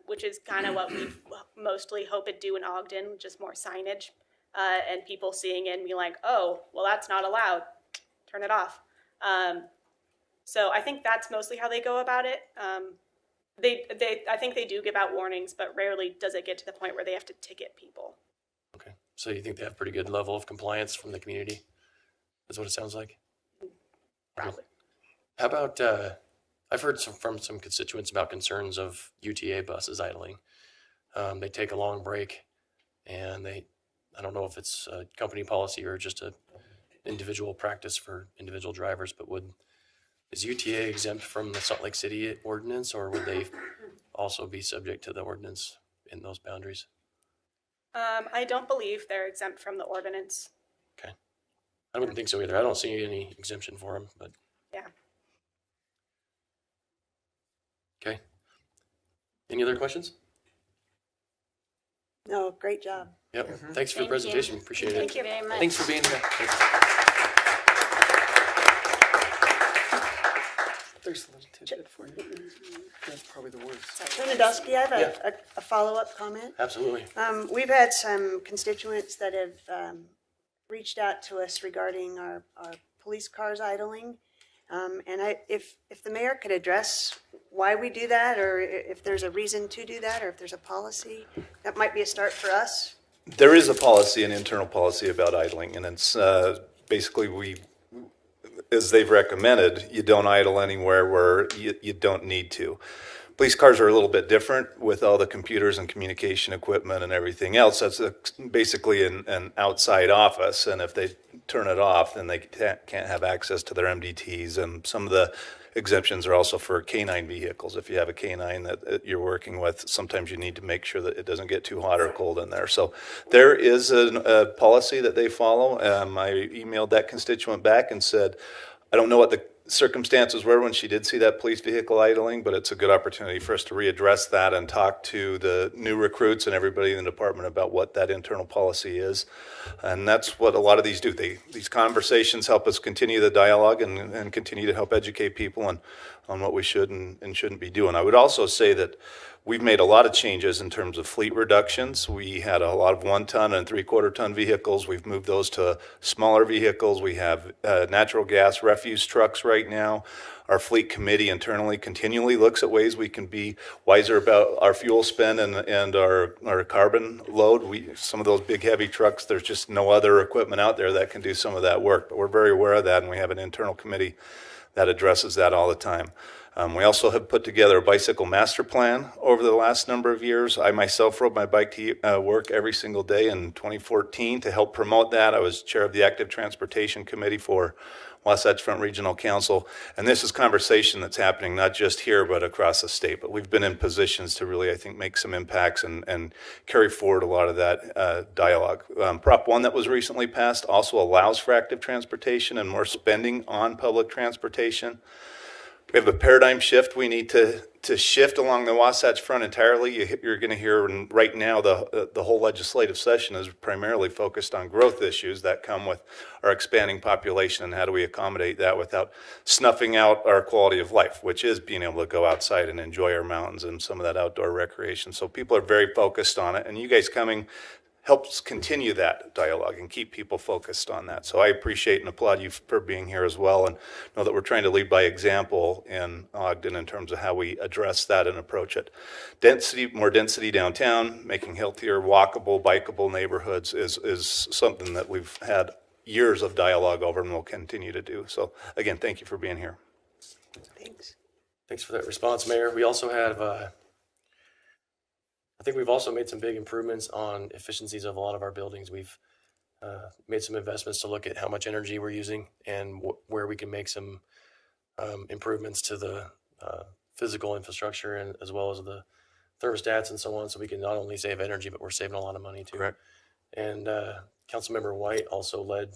which is kind of what we mostly hope it'd do in Ogden, just more signage, and people seeing it and be like, oh, well, that's not allowed. Turn it off. So I think that's mostly how they go about it. I think they do give out warnings, but rarely does it get to the point where they have to ticket people. Okay, so you think they have pretty good level of compliance from the community? That's what it sounds like? Probably. How about, I've heard from some constituents about concerns of UTA buses idling. They take a long break, and I don't know if it's a company policy or just a individual practice for individual drivers, but is UTA exempt from the Salt Lake City ordinance, or would they also be subject to the ordinance in those boundaries? I don't believe they're exempt from the ordinance. Okay. I wouldn't think so either. I don't see any exemption for them, but. Yeah. Okay. Any other questions? No, great job. Yep. Thanks for the presentation. Appreciate it. Thank you very much. Thanks for being here. There's a little tidbit for you. That's probably the worst. Trinidowski, I have a follow-up comment. Absolutely. We've had some constituents that have reached out to us regarding our police cars idling. And if the mayor could address why we do that, or if there's a reason to do that, or if there's a policy, that might be a start for us. There is a policy, an internal policy about idling, and it's basically as they've recommended, you don't idle anywhere where you don't need to. Police cars are a little bit different with all the computers and communication equipment and everything else. That's basically an outside office, and if they turn it off, then they can't have access to their MDTs. And some of the exemptions are also for canine vehicles. If you have a canine that you're working with, sometimes you need to make sure that it doesn't get too hot or cold in there. So there is a policy that they follow. I emailed that constituent back and said, I don't know what the circumstances were when she did see that police vehicle idling, but it's a good opportunity for us to readdress that and talk to the new recruits and everybody in the department about what that internal policy is. And that's what a lot of these do. These conversations help us continue the dialogue and continue to help educate people on what we should and shouldn't be doing. I would also say that we've made a lot of changes in terms of fleet reductions. We had a lot of 1-ton and 3/4-ton vehicles. We've moved those to smaller vehicles. We have natural gas refuse trucks right now. Our fleet committee internally continually looks at ways we can be wiser about our fuel spend and our carbon load. Some of those big heavy trucks, there's just no other equipment out there that can do some of that work. But we're very aware of that, and we have an internal committee that addresses that all the time. We also have put together a bicycle master plan over the last number of years. I myself rode my bike to work every single day in 2014 to help promote that. I was chair of the Active Transportation Committee for Wasatch Front Regional Council. And this is conversation that's happening not just here, but across the state. But we've been in positions to really, I think, make some impacts and carry forward a lot of that dialogue. Prop 1 that was recently passed also allows for active transportation and more spending on public transportation. We have a paradigm shift we need to shift along the Wasatch Front entirely. You're going to hear right now the whole legislative session is primarily focused on growth issues that come with our expanding population and how do we accommodate that without snuffing out our quality of life, which is being able to go outside and enjoy our mountains and some of that outdoor recreation. So people are very focused on it, and you guys coming helps continue that dialogue and keep people focused on that. So I appreciate and applaud you for being here as well, and know that we're trying to lead by example in Ogden in terms of how we address that and approach it. More density downtown, making healthier, walkable, bikeable neighborhoods is something that we've had years of dialogue over and will continue to do. So again, thank you for being here. Thanks. Thanks for that response, Mayor. We also have I think we've also made some big improvements on efficiencies of a lot of our buildings. We've made some investments to look at how much energy we're using and where we can make some improvements to the physical infrastructure and as well as the thermostats and so on, so we can not only save energy, but we're saving a lot of money too. Correct. And Councilmember White also led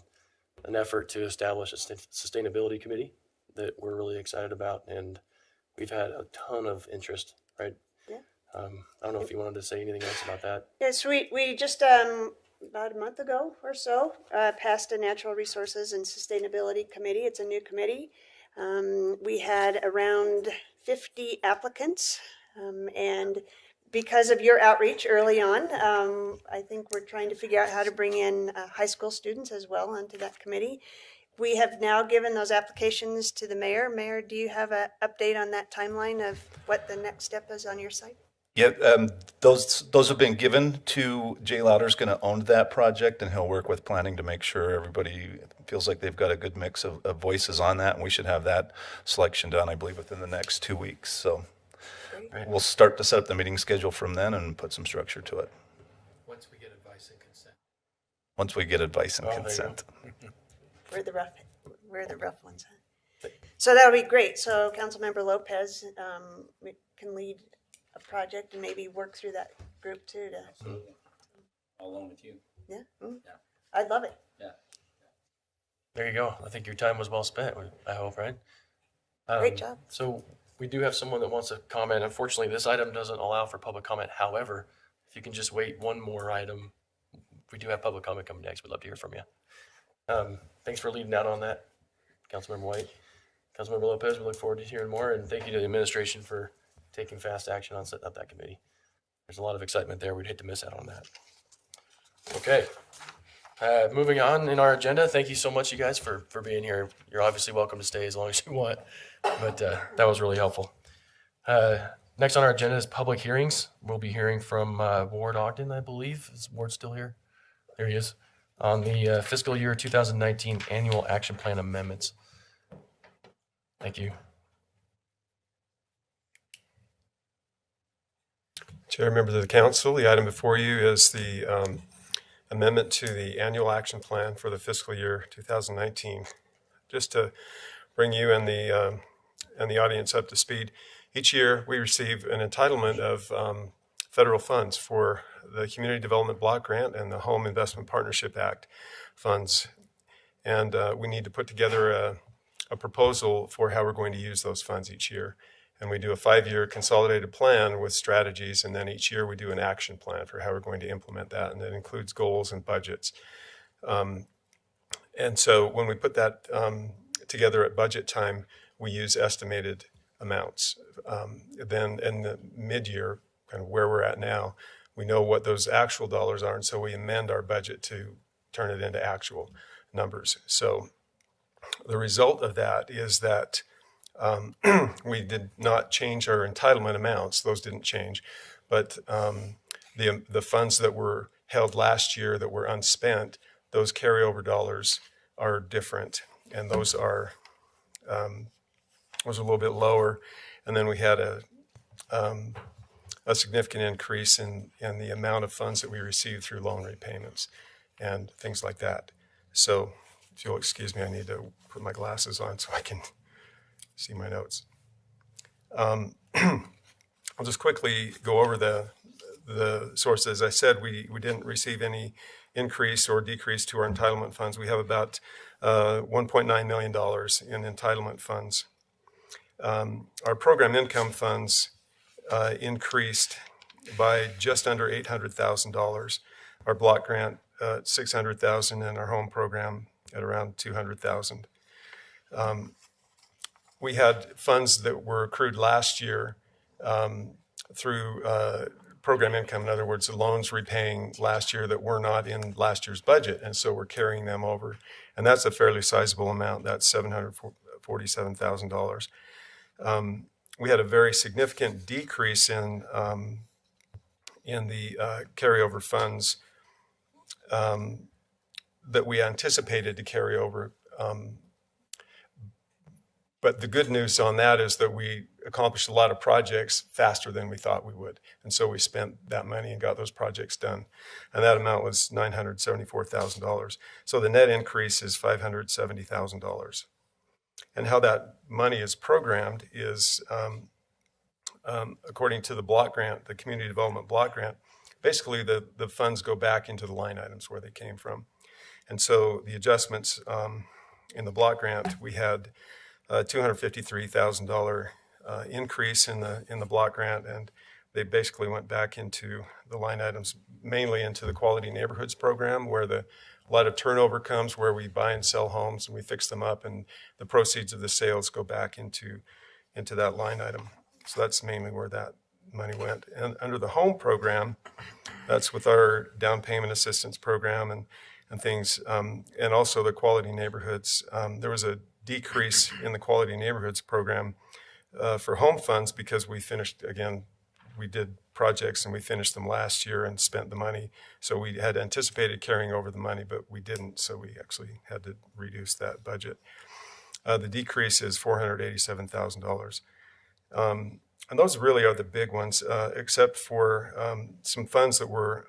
an effort to establish a sustainability committee that we're really excited about, and we've had a ton of interest, right? Yeah. I don't know if you wanted to say anything else about that. Yes, we just about a month ago or so passed a Natural Resources and Sustainability Committee. It's a new committee. We had around 50 applicants, and because of your outreach early on, I think we're trying to figure out how to bring in high school students as well onto that committee. We have now given those applications to the mayor. Mayor, do you have an update on that timeline of what the next step is on your side? Yeah, those have been given to Jay Louder's going to own that project, and he'll work with planning to make sure everybody feels like they've got a good mix of voices on that, and we should have that selection done, I believe, within the next 2 weeks. So we'll start to set up the meeting schedule from then and put some structure to it. Once we get advice and consent. Once we get advice and consent. We're the rough ones. Huh? So that'll be great. So Councilmember Lopez can lead a project and maybe work through that group too. Absolutely. Along with you. Yeah. I'd love it. Yeah. There you go. I think your time was well spent, I hope, right? Great job. So we do have someone that wants to comment. Unfortunately, this item doesn't allow for public comment. However, if you can just wait one more item, we do have public comment coming next. We'd love to hear from you. Thanks for leading out on that, Councilmember White. Councilmember Lopez, we look forward to hearing more, and thank you to the administration for taking fast action on setting up that committee. There's a lot of excitement there. We'd hate to miss out on that. Okay. Moving on in our agenda, thank you so much, you guys, for being here. You're obviously welcome to stay as long as you want, but that was really helpful. Next on our agenda is public hearings. We'll be hearing from Ward Ogden, I believe. Is Ward still here? There he is. On the fiscal year 2019 annual action plan amendments. Thank you. Chair, members of the council, the item before you is the amendment to the annual action plan for the fiscal year 2019. Just to bring you and the audience up to speed, each year we receive an entitlement of federal funds for the Community Development Block Grant and the Home Investment Partnership Act funds. And we need to put together a proposal for how we're going to use those funds each year. And we do a 5-year consolidated plan with strategies, and then each year we do an action plan for how we're going to implement that, and that includes goals and budgets. And so when we put that together at budget time, we use estimated amounts. Then in the mid-year, kind of where we're at now, we know what those actual dollars are, and so we amend our budget to turn it into actual numbers. So the result of that is that we did not change our entitlement amounts; those didn't change, but the funds that were held last year that were unspent, those carryover dollars are different, and those are a little bit lower. And then we had a significant increase in the amount of funds that we received through loan repayments and things like that. So if you'll excuse me, I need to put my glasses on so I can see my notes. I'll just quickly go over the sources. As I said, we didn't receive any increase or decrease to our entitlement funds. We have about $1.9 million in entitlement funds. Our program income funds increased by just under $800,000. Our block grant at $600,000 and our home program at around $200,000. We had funds that were accrued last year through program income. In other words, the loans repaying last year that were not in last year's budget, and so we're carrying them over. And that's a fairly sizable amount. That's $747,000. We had a very significant decrease in the carryover funds that we anticipated to carry over. But the good news on that is that we accomplished a lot of projects faster than we thought we would. And so we spent that money and got those projects done. And that amount was $974,000. So the net increase is $570,000. And how that money is programmed is, according to the block grant, the community development block grant, basically the funds go back into the line items where they came from. And so the adjustments in the block grant, we had $253,000 increase in the block grant, and they basically went back into the line items, mainly into the Quality Neighborhoods program, where a lot of turnover comes, where we buy and sell homes and we fix them up, and the proceeds of the sales go back into that line item. So that's mainly where that money went. And under the home program, that's with our down payment assistance program and things, and also the Quality Neighborhoods. There was a decrease in the Quality Neighborhoods program for home funds because we finished, again, we did projects and we finished them last year and spent the money. So we had anticipated carrying over the money, but we didn't. So we actually had to reduce that budget. The decrease is $487,000. And those really are the big ones, except for some funds that were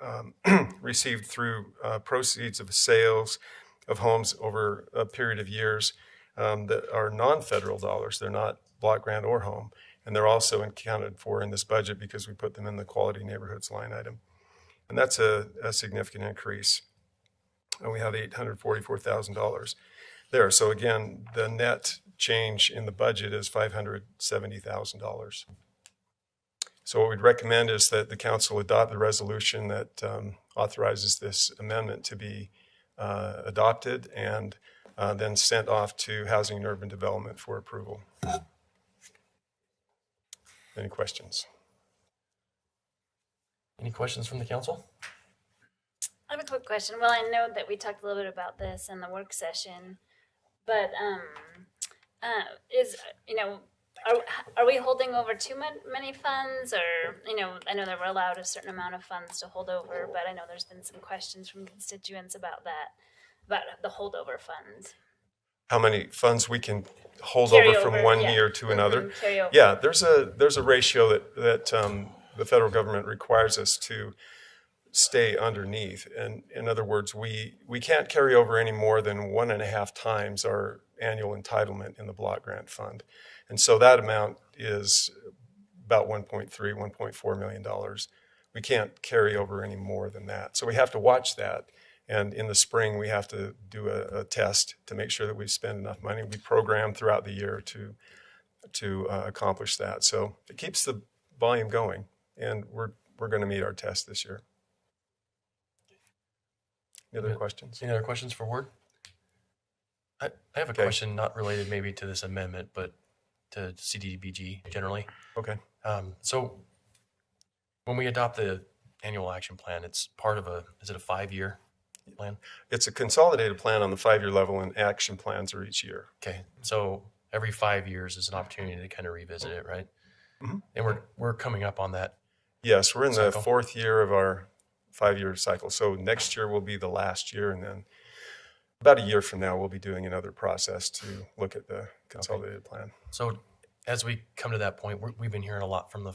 received through proceeds of sales of homes over a period of years that are non-federal dollars. They're not block grant or home. And they're also accounted for in this budget because we put them in the Quality Neighborhoods line item. And that's a significant increase. And we have $844,000 there. So again, the net change in the budget is $570,000. So what we'd recommend is that the council adopt the resolution that authorizes this amendment to be adopted and then sent off to Housing and Urban Development for approval. Any questions? Any questions from the council? I have a quick question. Well, I know that we talked a little bit about this in the work session, but are we holding over too many funds, or I know that we're allowed a certain amount of funds to hold over, but I know there's been some questions from constituents about that, about the holdover funds. How many funds we can hold Carry over from over, one yeah. year to another? Carry over. Yeah, there's a ratio that the federal government requires us to stay underneath. And in other words, we can't carry over any more than 1.5 times our annual entitlement in the block grant fund. And so that amount is about $1.4 million. We can't carry over any more than that. So we have to watch that. And in the spring, we have to do a test to make sure that we spend enough money. We program throughout the year to accomplish that. So it keeps the volume going, and we're going to meet our test this year. Any other questions? Any other questions for Ward? I have a question not related maybe to this amendment, but to CDBG generally. Okay. So when we adopt the annual action plan, it's part of is it a 5-year plan? It's a consolidated plan on the 5-year level, and action plans are each year. Okay. So every 5 years is an opportunity to kind of revisit it, right? Mm-hmm. And we're coming up on that. Yes, we're in cycle. the 4th year of our 5-year cycle. So next year will be the last year, and then about a year from now, we'll be doing another process to look at the consolidated plan. So as we come to that point, we've been hearing a lot from the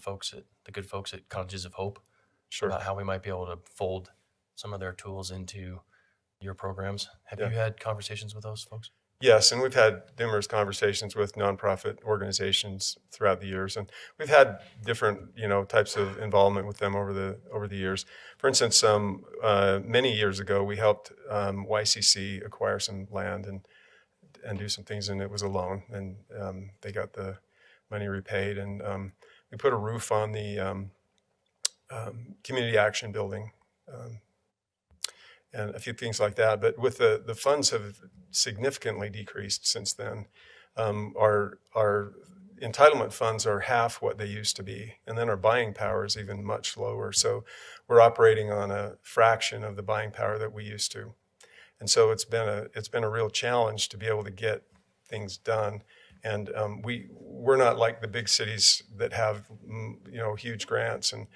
good folks at Cottages of Hope, about how we might be able to fold some of their tools into your programs. Have you had conversations with those folks? Yes, and we've had numerous conversations with nonprofit organizations throughout the years, and we've had different, types of involvement with them over the years. For instance, many years ago, we helped YCC acquire some land and do some things, and it was a loan, and they got the money repaid, and we put a roof on the community action building. And a few things like that. But with the funds have significantly decreased since then. Our entitlement funds are half what they used to be, and then our buying power is even much lower. So we're operating on a fraction of the buying power that we used to, and so it's been a real challenge to be able to get things done. And we're not like the big cities that have huge grants and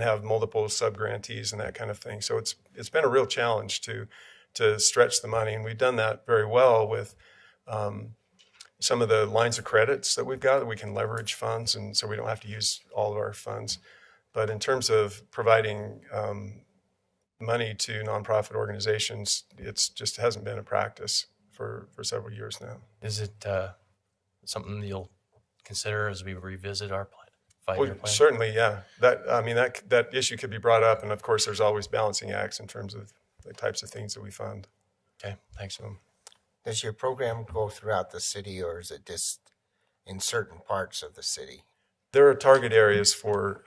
have multiple sub-grantees and that kind of thing. So it's been a real challenge to stretch the money, and we've done that very well with some of the lines of credits that we've got that we can leverage funds, and so we don't have to use all of our funds. But in terms of providing money to nonprofit organizations, it's just hasn't been a practice for several years now. Is it something you'll consider as we revisit our plan? Well, certainly, yeah. That issue could be brought up, and of course, there's always balancing acts in terms of the types of things that we fund. Okay, thanks. Does your program go throughout the city, or is it just in certain parts of the city? There are target areas for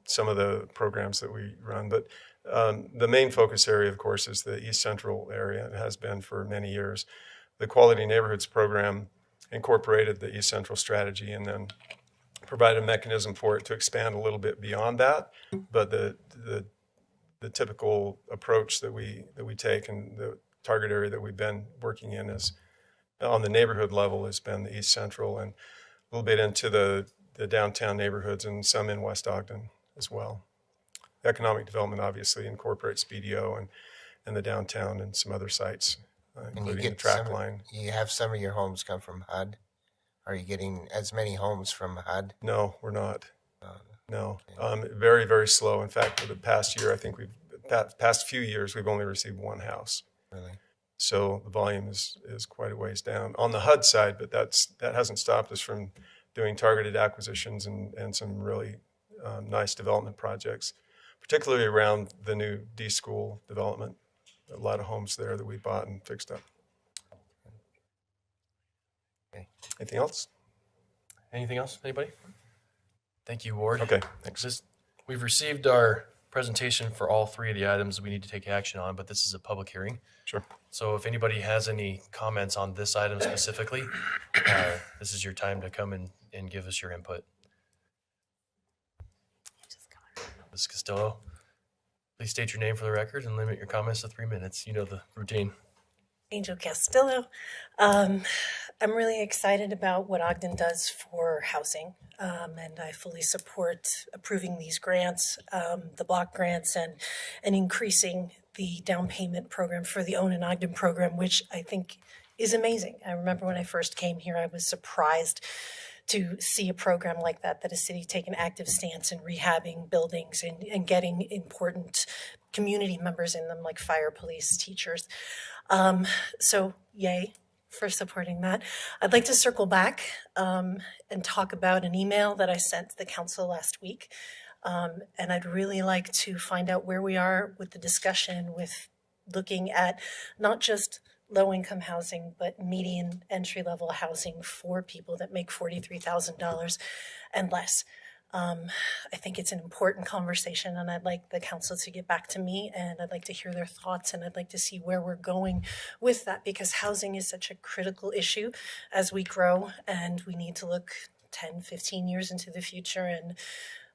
some of the programs that we run, but the main focus area, of course, is the East Central area. It has been for many years. The Quality Neighborhoods program incorporated the East Central strategy and then provided a mechanism for it to expand a little bit beyond that. But the typical approach that we take and the target area that we've been working in is on the neighborhood level has been the East Central and a little bit into the downtown neighborhoods and some in West Ogden as well. Economic development obviously incorporates BDO and the downtown and some other sites. Including the track line. You have some of your homes come from HUD. Are you getting as many homes from HUD? No, we're not. No, very, very slow. In fact, for the past year, I think past few years, we've only received one house. Really? So the volume is quite a ways down on the HUD side, but that hasn't stopped us from doing targeted acquisitions and some really nice development projects, particularly around the new D School development. A lot of homes there that we bought and fixed up. Okay. Anything else? Anything else? Anybody? Thank you, Ward. Okay, thanks. We've received our presentation for all three of the items we need to take action on, but this is a public hearing. Sure. So if anybody has any comments on this item specifically, this is your time to come and give us your input. Ms. Castillo. Please state your name for the record and limit your comments to 3 minutes. You know the routine. Angel Castillo. I'm really excited about what Ogden does for housing, and I fully support approving these grants, the block grants, and increasing the down payment program for the Own in Ogden program, which I think is amazing. I remember when I first came here, I was surprised to see a program like that a city take an active stance in rehabbing buildings and getting important community members in them like fire, police, teachers. So yay for supporting that. I'd like to circle back and talk about an email that I sent to the council last week. And I'd really like to find out where we are with the discussion with looking at not just low-income housing, but median entry-level housing for people that make $43,000 and less. I think it's an important conversation, and I'd like the council to get back to me, and I'd like to hear their thoughts, and I'd like to see where we're going with that, because housing is such a critical issue as we grow, and we need to look 10, 15 years into the future. And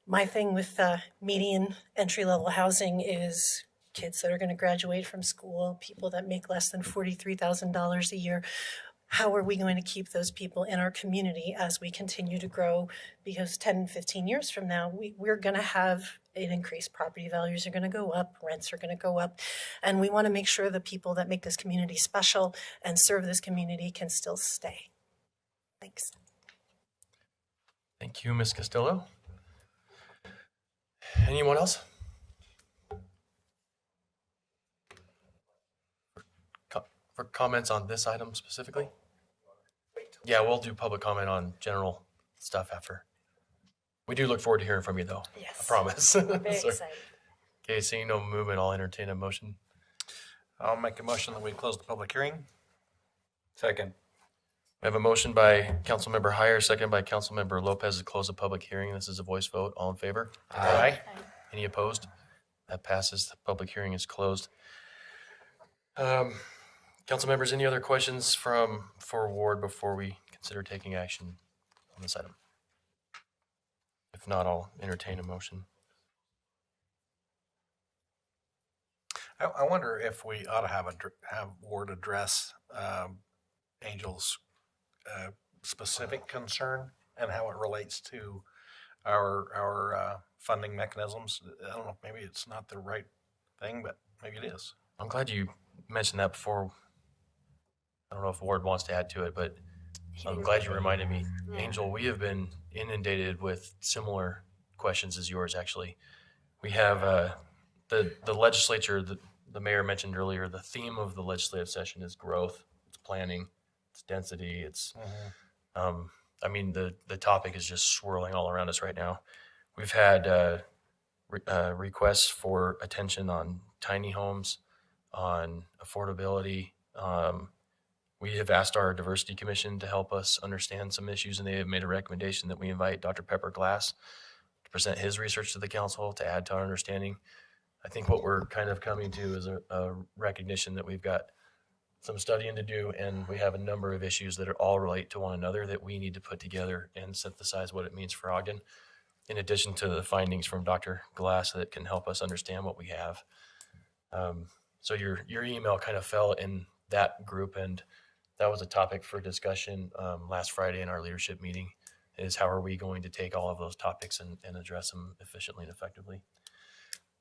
my thing with median entry-level housing is kids that are going to graduate from school, people that make less than $43,000 a year. How are we going to keep those people in our community as we continue to grow? Because 10, 15 years from now, we're going to have an increase. Property values are going to go up, rents are going to go up, and we want to make sure the people that make this community special and serve this community can still stay. Thanks. Thank you, Ms. Castillo. Anyone else? For comments on this item specifically? Yeah, we'll do public comment on general stuff after. We do look forward to hearing from you, though. Yes. I promise. Very excited. Okay, seeing no movement, I'll entertain a motion. I'll make a motion that we close the public hearing. Second. We have a motion by Councilmember Heyer, second by Councilmember Lopez to close the public hearing. This is a voice vote. All in favor? Aye. Any opposed? That passes. The public hearing is closed. Council members, any other questions for Ward before we consider taking action on this item? If not, I'll entertain a motion. I wonder if we ought to have Ward address Angel's specific concern and how it relates to our funding mechanisms. I don't know, maybe it's not the right thing, but maybe it is. I'm glad you mentioned that before. I don't know if Ward wants to add to it, but I'm glad you reminded me. Angel, we have been inundated with similar questions as yours, actually. We have the legislature, the mayor mentioned earlier, the theme of the legislative session is growth, it's planning, it's density, it's, I mean, the topic is just swirling all around us right now. We've had requests for attention on tiny homes, on affordability. We have asked our diversity commission to help us understand some issues, and they have made a recommendation that we invite Dr. Pepper Glass to present his research to the council to add to our understanding. I think what we're kind of coming to is a recognition that we've got some studying to do, and we have a number of issues that are all relate to one another that we need to put together and synthesize what it means for Ogden, in addition to the findings from Dr. Glass that can help us understand what we have. So your email kind of fell in that group, and that was a topic for discussion last Friday in our leadership meeting, is how are we going to take all of those topics and address them efficiently and effectively.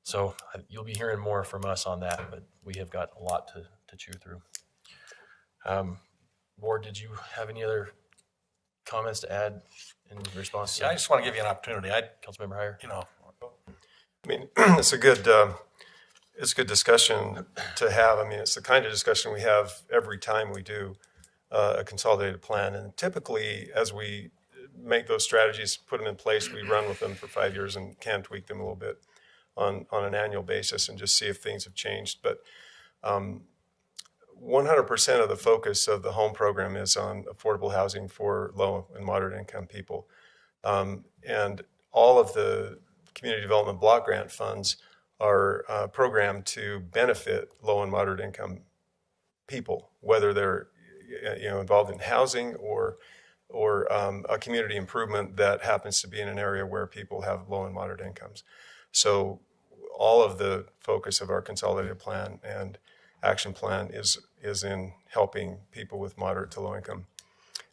So you'll be hearing more from us on that, but we have got a lot to chew through. Ward, did you have any other comments to add in response to? Yeah, I just want to give you an opportunity. Councilmember Heyer. I mean, it's a good discussion to have. I mean, it's the kind of discussion we have every time we do a consolidated plan. And typically, as we make those strategies, put them in place, we run with them for 5 years and can tweak them a little bit on an annual basis and just see if things have changed. But 100% of the focus of the home program is on affordable housing for low and moderate income people. And all of the community development block grant funds are programmed to benefit low and moderate income people, whether they're involved in housing or a community improvement that happens to be in an area where people have low and moderate incomes. So all of the focus of our consolidated plan and action plan is in helping people with moderate to low income.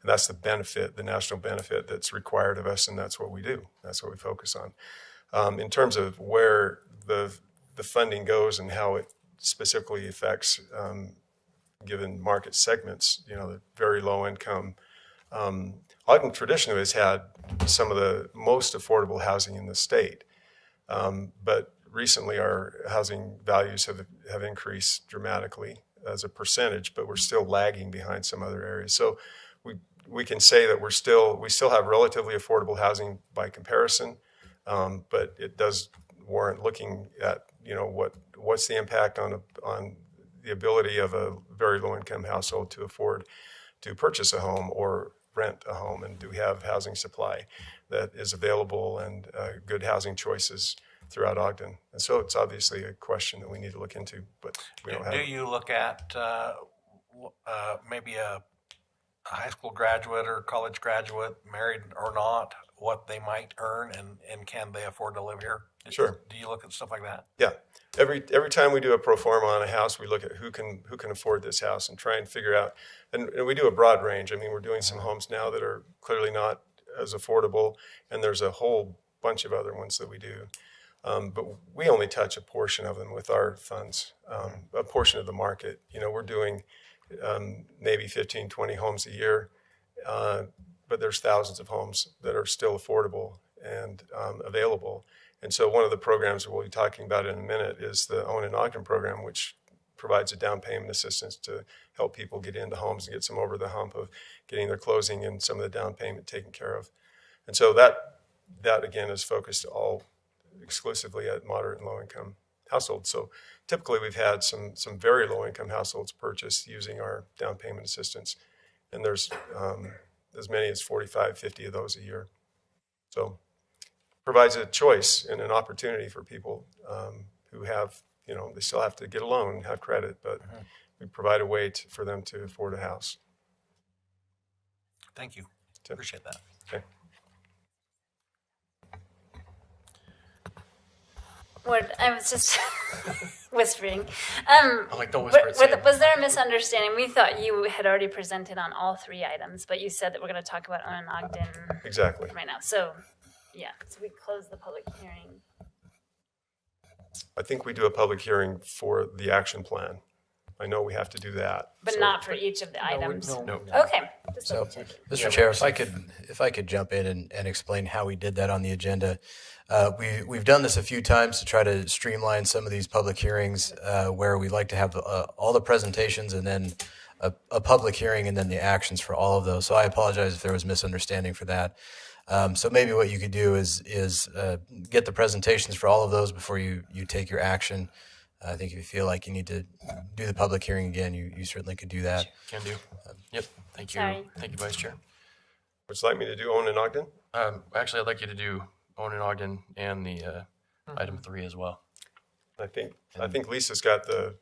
And that's the benefit, the national benefit that's required of us, and that's what we do. That's what we focus on. In terms of where the funding goes and how it specifically affects given market segments, the very low income. Ogden traditionally has had some of the most affordable housing in the state, but recently our housing values have increased dramatically as a percentage, but we're still lagging behind some other areas. So we can say that we still have relatively affordable housing by comparison, but it does warrant looking at what's the impact on the ability of a very low income household to afford to purchase a home or rent a home, and do we have housing supply that is available and good housing choices throughout Ogden. And so it's obviously a question that we need to look into, but we don't have. Do you look at maybe a high school graduate or college graduate, married or not, what they might earn and can they afford to live here? Sure. Do you look at stuff like that? Yeah. Every time we do a pro forma on a house, we look at who can afford this house and try and figure out, and we do a broad range. I mean, we're doing some homes now that are clearly not as affordable, and there's a whole bunch of other ones that we do. But we only touch a portion of them with our funds, a portion of the market. We're doing maybe 15, 20 homes a year. but there's thousands of homes that are still affordable and available. And so one of the programs we'll be talking about in a minute is the Own in Ogden program, which provides a down payment assistance to help people get into homes and gets them over the hump of getting their closing and some of the down payment taken care of. And so that again is focused all exclusively at moderate and low income households. So typically we've had some very low income households purchase using our down payment assistance. And there's as many as 45, 50 of those a year. So provides a choice and an opportunity for people who have, they still have to get a loan, have credit, but we provide a way for them to afford a house. Thank you. Appreciate that. Okay. I was just whispering. I'm like, don't whisper it. Was there a misunderstanding? We thought you had already presented on all 3 items, but you said that we're going to talk about Owen and Ogden Exactly. right now. So, yeah, so we closed the public hearing. I think we do a public hearing for the action plan. I know we have to do that. But not for each of the items? No. Okay. So, Mr. Chair, if I could jump in and explain how we did that on the agenda. We've done this a few times to try to streamline some of these public hearings where we like to have all the presentations and then a public hearing and then the actions for all of those. So I apologize if there was misunderstanding for that. So maybe what you could do is get the presentations for all of those before you take your action. I think if you feel like you need to do the public hearing again, you certainly could do that. Can do. Yep. Thank you. Sorry. Thank you, Vice Chair. Would you like me to do Owen and Ogden? Actually, I'd like you to do Owen and Ogden and the item 3 as well. I think Lisa's got the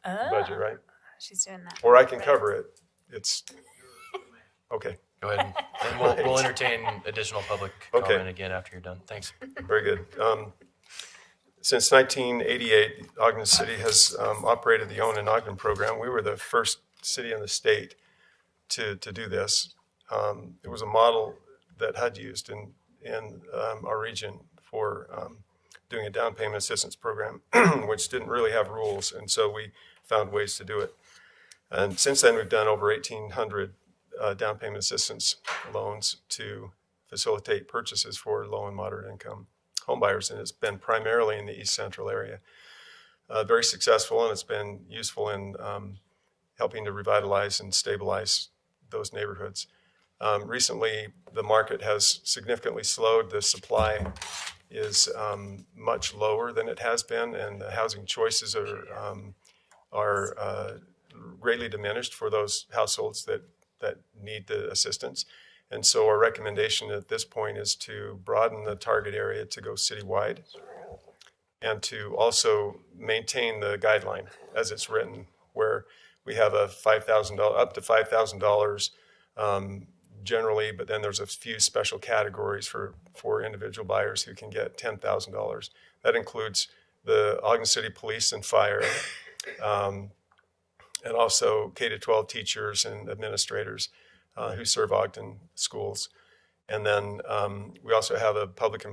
budget, right? She's doing that. Or I can cover it. It's okay. Go ahead. And we'll entertain additional public comment again after you're done. Thanks. Very good. Since 1988, Ogden City has operated the Own in Ogden program. We were the first city in the state to do this. It was a model that HUD used in our region for doing a down payment assistance program, which didn't really have rules, and so we found ways to do it. And since then, we've done over 1,800 down payment assistance loans to facilitate purchases for low and moderate income homebuyers, and it's been primarily in the East Central area. Very successful, and it's been useful in helping to revitalize and stabilize those neighborhoods. Recently, the market has significantly slowed. The supply is much lower than it has been, and the housing choices are greatly diminished for those households that need the assistance. And so our recommendation at this point is to broaden the target area to go citywide and to also maintain the guideline as it's written, where we have a $5,000, up to $5,000 generally, but then there's a few special categories for individual buyers who can get $10,000. That includes the Ogden City Police and Fire, and also K-12 teachers and administrators who serve Ogden schools. And then we also have a public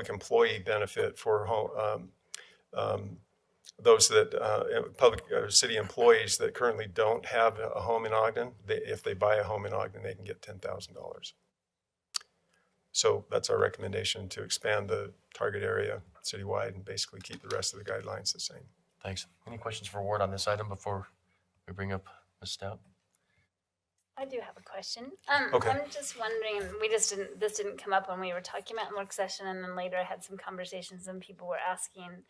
employee benefit for those that public city employees that currently don't have a home in Ogden. If they buy a home in Ogden, they can get $10,000. So that's our recommendation, to expand the target area citywide and basically keep the rest of the guidelines the same. Thanks. Any questions for Ward on this item before we bring up Ms. Stout? I do have a question. Okay. I'm just wondering, this didn't come up when we were talking about in work session, and then later I had some conversations and people were asking,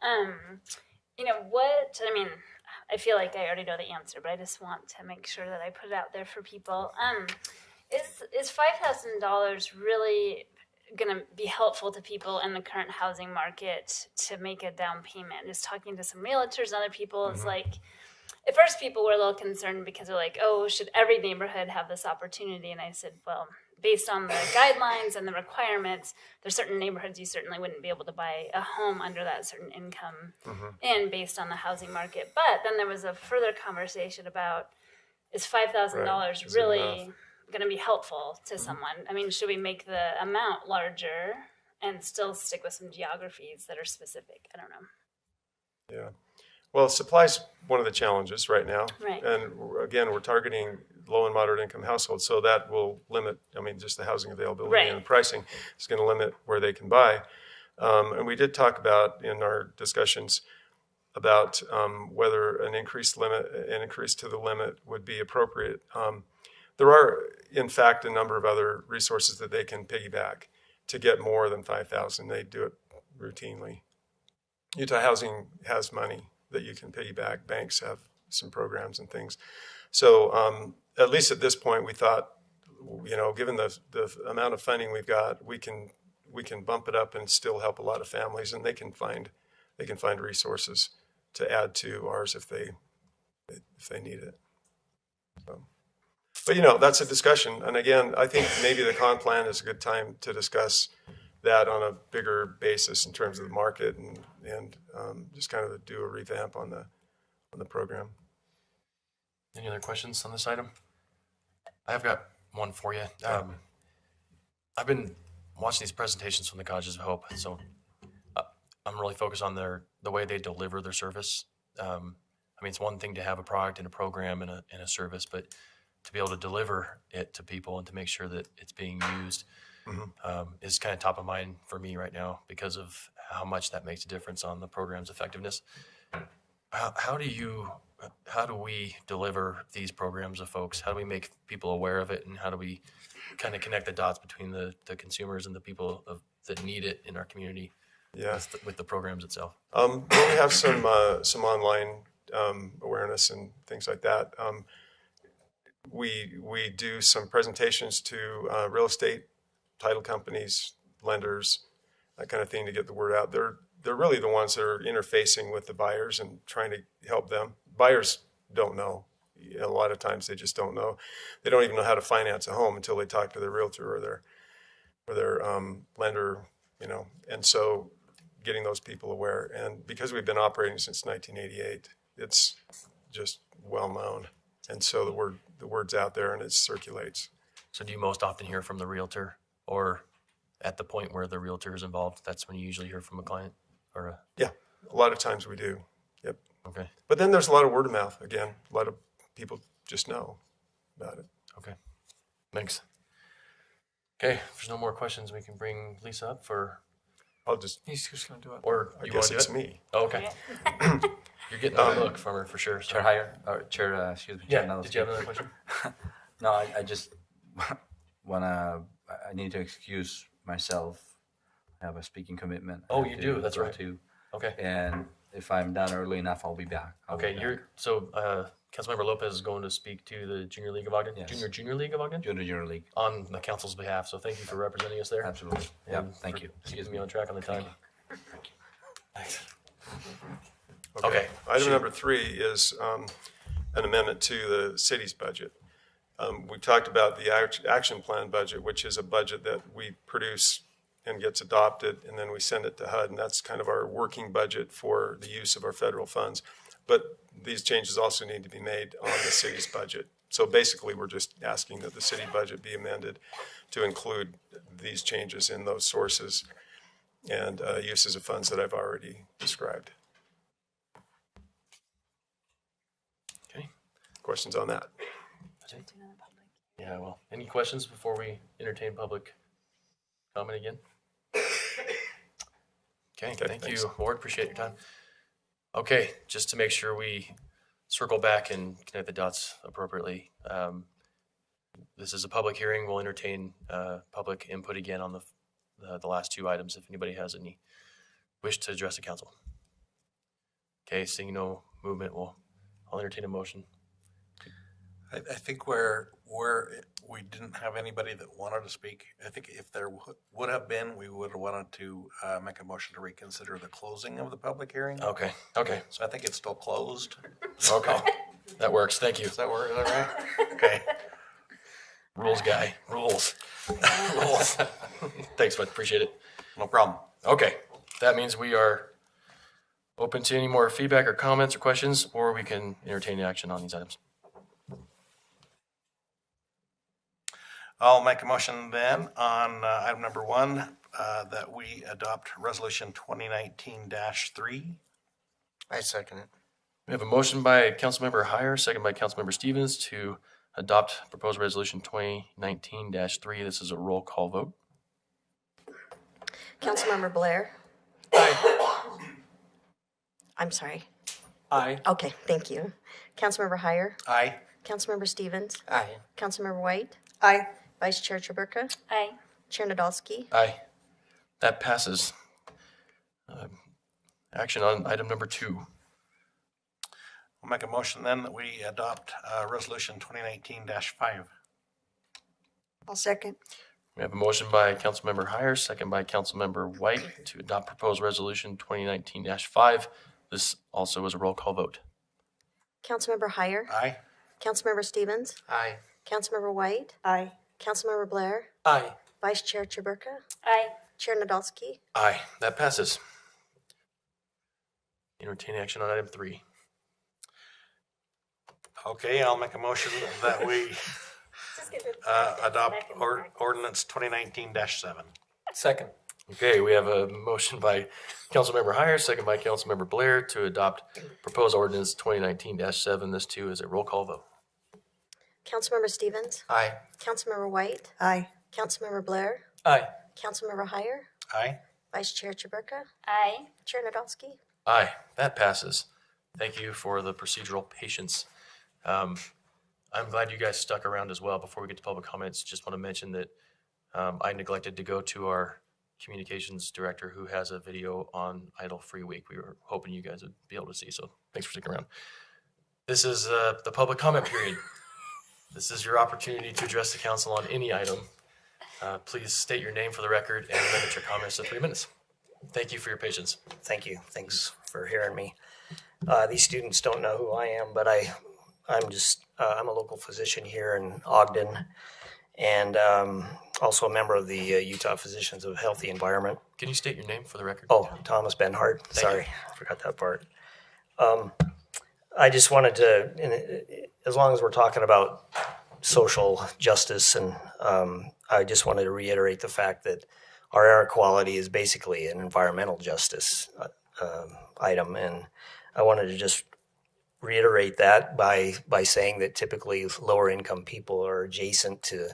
I feel like I already know the answer, but I just want to make sure that I put it out there for people. Is $5,000 really going to be helpful to people in the current housing market to make a down payment? Just talking to some realtors and other people, it's like, at first people were a little concerned because they're like, oh, should every neighborhood have this opportunity? And I said, well, based on the guidelines and the requirements, there's certain neighborhoods you certainly wouldn't be able to buy a home under that certain income and based on the housing market. But then there was a further conversation about, is $5,000 really going to be helpful to someone? I mean, should we make the amount larger and still stick with some geographies that are specific? I don't know. Yeah. Well, supply's one of the challenges right now. Right. And again, we're targeting low and moderate income households. So that will limit, I mean, just the housing availability Right. and the pricing is going to limit where they can buy. And we did talk about in our discussions about whether an increase to the limit would be appropriate. There are, in fact, a number of other resources that they can piggyback to get more than 5,000. They do it routinely. Utah Housing has money that you can piggyback. Banks have some programs and things. So at least at this point, we thought, you know, given the amount of funding we've got, we can bump it up and still help a lot of families, and they can find resources to add to ours if they need it. So, but you know, that's a discussion. And again, I think maybe the con plan is a good time to discuss that on a bigger basis in terms of the market and just kind of do a revamp on the program. Any other questions on this item? I've got one for you. I've been watching these presentations from the Colleges of Hope, so I'm really focused on the way they deliver their service. I mean, it's one thing to have a product and a program and a service, but to be able to deliver it to people and to make sure that it's being used is kind of top of mind for me right now because of how much that makes a difference on the program's effectiveness. How do we deliver these programs to folks? How do we make people aware of it, and how do we kind of connect the dots between the consumers and the people that need it in our community? Yeah, with the programs itself. We have some online awareness and things like that. We do some presentations to real estate title companies, lenders, that kind of thing to get the word out. They're really the ones that are interfacing with the buyers and trying to help them. Buyers don't know. A lot of times they just don't know. They don't even know how to finance a home until they talk to their realtor or their lender, you know. And so getting those people aware. And because we've been operating since 1988, it's just well known. And so the word's out there and it circulates. So do you most often hear from the realtor, or at the point where the realtor is involved, that's when you usually hear from a client? Or yeah, a lot of times we do. Yep. Okay. But then there's a lot of word of mouth. Again, a lot of people just know about it. Okay. Thanks. Okay, if there's no more questions, we can bring Lisa up for... He's just going to do it. Or I you guess want to it's do it? me. Oh, okay. You're getting a look from her for sure. So. Chair Hire, or Chair, excuse me. Chair Yeah, Nellis. did you have another question? No, I just I need to excuse myself. I have a speaking commitment. Oh, I have you to do? That's go right. to. Okay. And if I'm done early enough, I'll be back. Okay, Councilmember Lopez is going to speak to the Junior League of Ogden? Yes. Junior League of Ogden? Junior League. On the council's behalf, so thank you for representing us there. Absolutely. Yeah, And thank for you. keeping me on track on the time. Thanks. Okay. Item number 3 is an amendment to the city's budget. We talked about the action plan budget, which is a budget that we produce and gets adopted, and then we send it to HUD, and that's kind of our working budget for the use of our federal funds. But these changes also need to be made on the city's budget. So basically, we're just asking that the city budget be amended to include these changes in those sources and uses of funds that I've already described. Okay. Questions on that? Yeah, well, any questions before we entertain public comment again? Okay, thank thanks. you, Ward. Appreciate your time. Okay, just to make sure we circle back and connect the dots appropriately. This is a public hearing. We'll entertain public input again on the last 2 items if anybody has any wish to address the council. Okay, seeing no movement, I'll entertain a motion. I think where we didn't have anybody that wanted to speak, I think if there would have been, we would have wanted to make a motion to reconsider the closing of the public hearing. Okay. So I think it's still closed. Okay, that works. Thank you. Does that work? Is that right? Okay. Rules guy. Rules. Rules. Thanks, bud. Appreciate it. No problem. Okay. That means we are open to any more feedback or comments or questions, or we can entertain action on these items. I'll make a motion then on item number 1 that we adopt resolution 2019-3. I second it. We have a motion by Councilmember Heyer, second by Councilmember Stevens to adopt proposed resolution 2019-3. This is a roll call vote. Councilmember Blair? Aye. I'm sorry. Aye. Okay, thank you. Councilmember Heyer? Aye. Councilmember Stevens? Aye. Councilmember White? Aye. Vice Chair Chaburka? Aye. Chair Nadolski? Aye. That passes. Action on item number 2. I'll make a motion then that we adopt resolution 2019-5. I'll second. We have a motion by Councilmember Heyer, second by Councilmember White to adopt proposed resolution 2019-5. This also is a roll call vote. Councilmember Heyer? Aye. Councilmember Stevens? Aye. Councilmember White? Aye. Councilmember Blair? Aye. Vice Chair Chaburka? Aye. Chair Nadolski? Aye. That passes. Entertain action on item 3. Okay, I'll make a motion that we adopt ordinance 2019-7. Second. Okay, we have a motion by Councilmember Heyer, second by Councilmember Blair to adopt proposed ordinance 2019-7. This too is a roll call vote. Councilmember Stevens? Aye. Councilmember White? Aye. Councilmember Blair? Aye. Councilmember Heyer? Aye. Vice Chair Chaburka? Aye. Chair Nadolski? Aye, that passes. Thank you for the procedural patience. I'm glad you guys stuck around as well. Before we get to public comments, just want to mention that I neglected to go to our communications director who has a video on Idle Free Week. We were hoping you guys would be able to see, so thanks for sticking around. This is the public comment period. This is your opportunity to address the council on any item. Please state your name for the record and limit your comments to 3 minutes. Thank you for your patience. Thank you. Thanks for hearing me. These students don't know who I am, but I'm a local physician here in Ogden, and also a member of the Utah Physicians of Healthy Environment. Can you state your name for the record? Oh, Thomas Benhart. Sorry, I forgot that part. I just wanted to, as long as we're talking about social justice, and I just wanted to reiterate the fact that our air quality is basically an environmental justice item, and I wanted to just reiterate that by saying that typically lower income people are adjacent to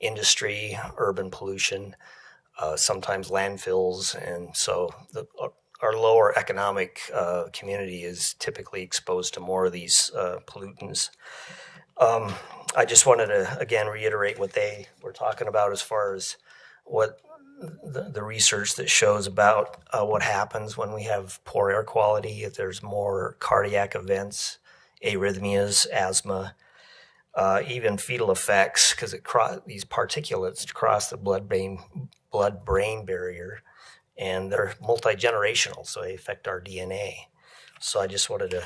industry, urban pollution, sometimes landfills, and so our lower economic community is typically exposed to more of these pollutants. I just wanted to again reiterate what they were talking about as far as what the research that shows about what happens when we have poor air quality, if there's more cardiac events, arrhythmias, asthma, even fetal effects, because these particulates cross the blood-brain barrier, and they're multi-generational, so they affect our DNA. So I just wanted to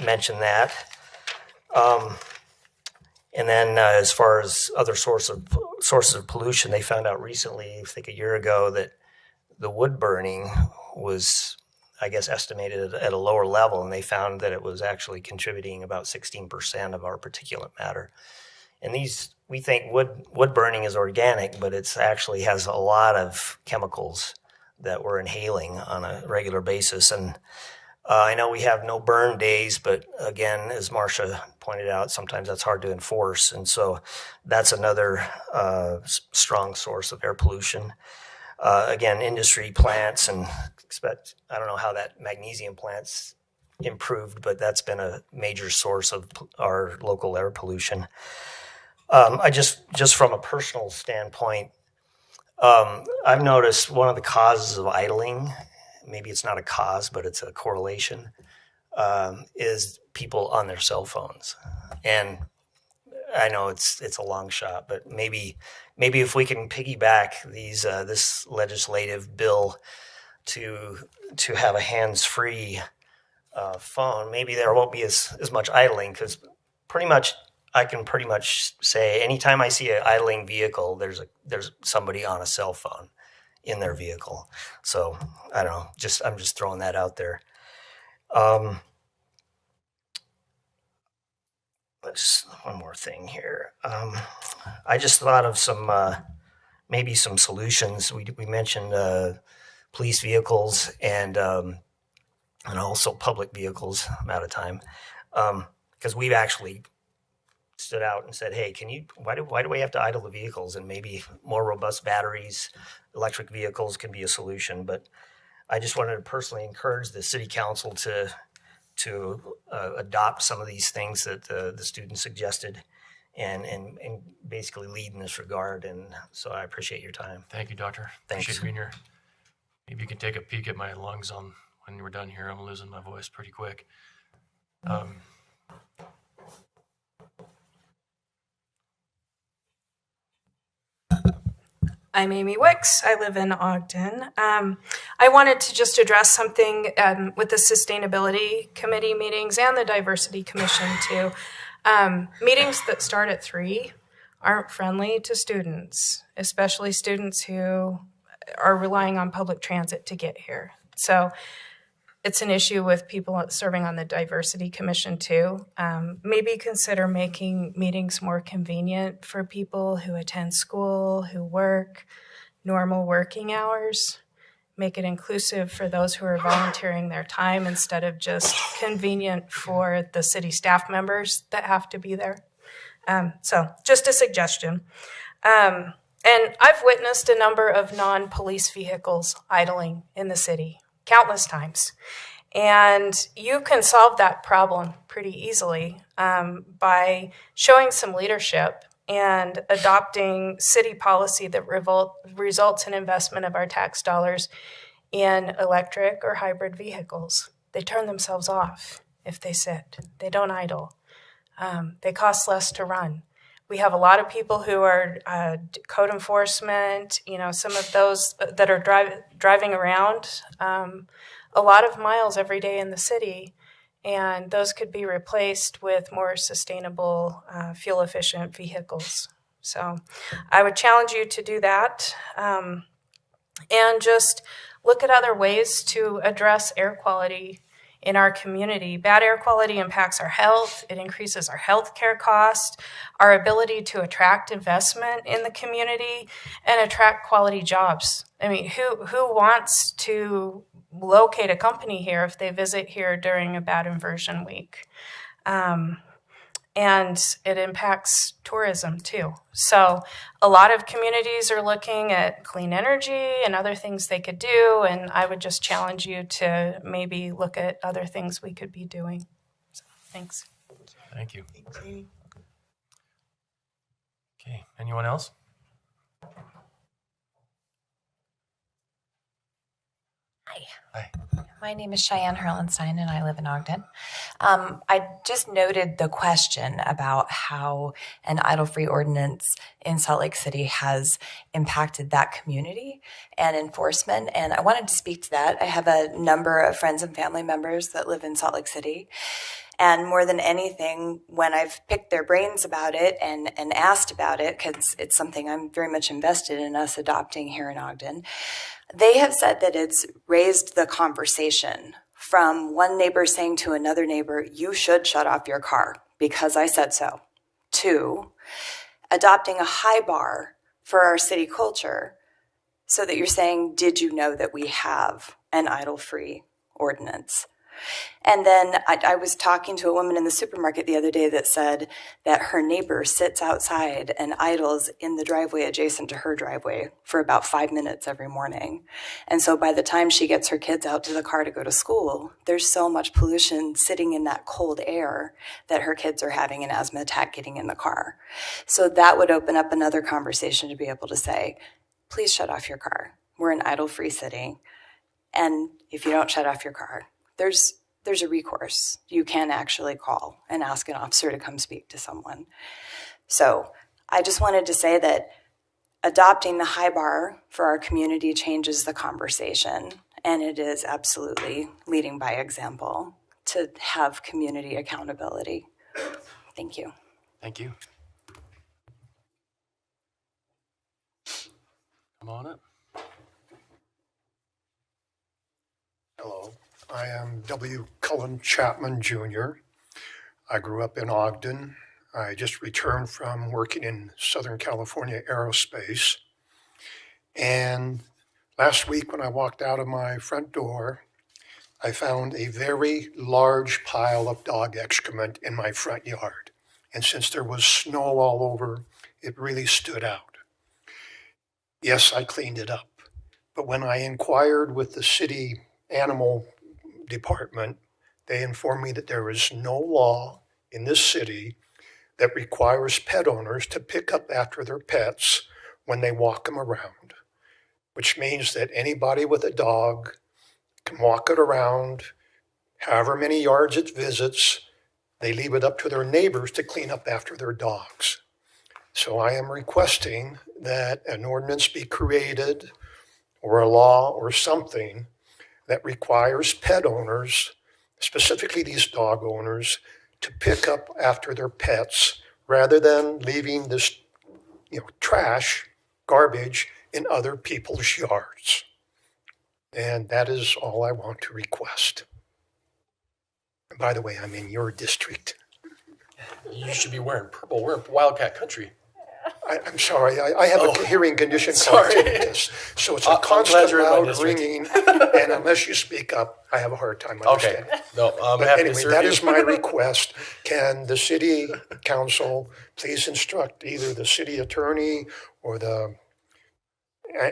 mention that. And then as far as other sources of pollution, they found out recently, I think a year ago, that the wood burning was, I guess, estimated at a lower level, and they found that it was actually contributing about 16% of our particulate matter. And we think wood burning is organic, but it's actually has a lot of chemicals that we're inhaling on a regular basis. And I know we have no burn days, but again, as Marcia pointed out, sometimes that's hard to enforce. And so that's another strong source of air pollution. Again, industry plants, and I don't know how that magnesium plant's improved, but that's been a major source of our local air pollution. I just from a personal standpoint, I've noticed one of the causes of idling, maybe it's not a cause, but it's a correlation, is people on their cell phones. And I know it's a long shot, but maybe if we can piggyback this legislative bill to have a hands-free phone, maybe there won't be as much idling, because I can pretty much say anytime I see an idling vehicle, there's somebody on a cell phone in their vehicle. So I don't know, I'm just throwing that out there. One more thing here. I just thought of maybe some solutions. We mentioned police vehicles and also public vehicles. I'm out of time, because we've actually stood out and said, hey, why do we have to idle the vehicles? And maybe more robust batteries, electric vehicles can be a solution. But I just wanted to personally encourage the city council to adopt some of these things that the students suggested and basically lead in this regard. And so I appreciate your time. Thank you, Doctor. Thanks. Appreciate being here. Maybe you can take a peek at my lungs when we're done here. I'm losing my voice pretty quick. I'm Amy Wicks. I live in Ogden. I wanted to just address something with the Sustainability Committee meetings and the Diversity Commission too. Meetings that start at 3 aren't friendly to students, especially students who are relying on public transit to get here. So it's an issue with people serving on the Diversity Commission too. Maybe consider making meetings more convenient for people who attend school, who work normal working hours. Make it inclusive for those who are volunteering their time instead of just convenient for the city staff members that have to be there. So just a suggestion. And I've witnessed a number of non-police vehicles idling in the city countless times. And you can solve that problem pretty easily by showing some leadership and adopting city policy that results in investment of our tax dollars in electric or hybrid vehicles. They turn themselves off if they sit. They don't idle. They cost less to run. We have a lot of people who are code enforcement, some of those that are driving around a lot of miles every day in the city, and those could be replaced with more sustainable, fuel-efficient vehicles. So I would challenge you to do that and just look at other ways to address air quality in our community. Bad air quality impacts our health. It increases our healthcare cost, our ability to attract investment in the community, and attract quality jobs. I mean, who wants to locate a company here if they visit here during a bad inversion week? And it impacts tourism too. So a lot of communities are looking at clean energy and other things they could do, and I would just challenge you to maybe look at other things we could be doing. So, thanks. Thank you. Okay, anyone else? Hi. My name is Cheyenne Herlenstein, and I live in Ogden. I just noted the question about how an idle-free ordinance in Salt Lake City has impacted that community and enforcement, and I wanted to speak to that. I have a number of friends and family members that live in Salt Lake City, and more than anything, when I've picked their brains about it and asked about it, because it's something I'm very much invested in us adopting here in Ogden, they have said that it's raised the conversation from one neighbor saying to another neighbor, you should shut off your car because I said so, to adopting a high bar for our city culture so that you're saying, did you know that we have an idle-free ordinance? And then I was talking to a woman in the supermarket the other day that said that her neighbor sits outside and idles in the driveway adjacent to her driveway for about 5 minutes every morning. And so by the time she gets her kids out to the car to go to school, there's so much pollution sitting in that cold air that her kids are having an asthma attack getting in the car. So that would open up another conversation to be able to say, please shut off your car. We're an idle-free city. And if you don't shut off your car, there's a recourse. You can actually call and ask an officer to come speak to someone. So I just wanted to say that adopting the high bar for our community changes the conversation, and it is absolutely leading by example to have community accountability. Thank you. Thank you. Come on up. Hello. I am W. Cullen Chapman, Jr. I grew up in Ogden. I just returned from working in Southern California Aerospace. And last week when I walked out of my front door, I found a very large pile of dog excrement in my front yard. and since there was snow all over, it really stood out. Yes, I cleaned it up, but when I inquired with the city animal department, they informed me that there is no law in this city that requires pet owners to pick up after their pets when they walk them around, which means that anybody with a dog can walk it around however many yards it visits. They leave it up to their neighbors to clean up after their dogs. So I am requesting that an ordinance be created or a law or something that requires pet owners, specifically these dog owners, to pick up after their pets rather than leaving this, trash, garbage in other people's yards. And that is all I want to request. And by the way, I'm in your district. You should be wearing purple. We're in Wildcat Country. I'm sorry, I have a hearing condition called tinnitus, so it's a constant loud ringing, and unless you speak up, I have a hard time understanding. Okay. No, I'm But happy anyway, to serve that you. is my request. Can the city council please instruct either the city attorney or the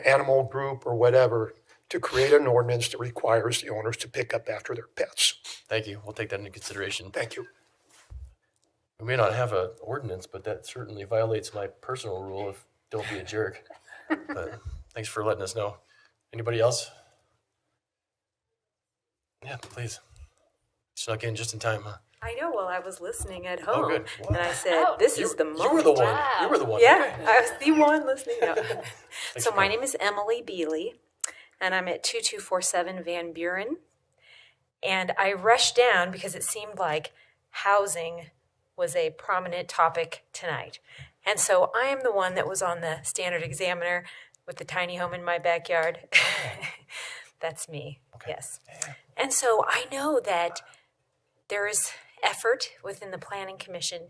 animal group or whatever to create an ordinance that requires the owners to pick up after their pets? Thank you. We'll take that into consideration. Thank you. We may not have an ordinance, but that certainly violates my personal rule of don't be a jerk. But thanks for letting us know. Anybody else? Yeah, please. Snuck in just in time, huh? I know. Well, I was listening at home, good. and I said, "This is the moment." You were the one. You were the one. Yeah, Okay. I was the one listening. No. So for my that. name is Emily Beely, and I'm at 2247 Van Buren. And I rushed down because it seemed like housing was a prominent topic tonight. And so I am the one that was on the Standard Examiner with the tiny home in my backyard. That's me, yes. And so I know that there is effort within the Planning Commission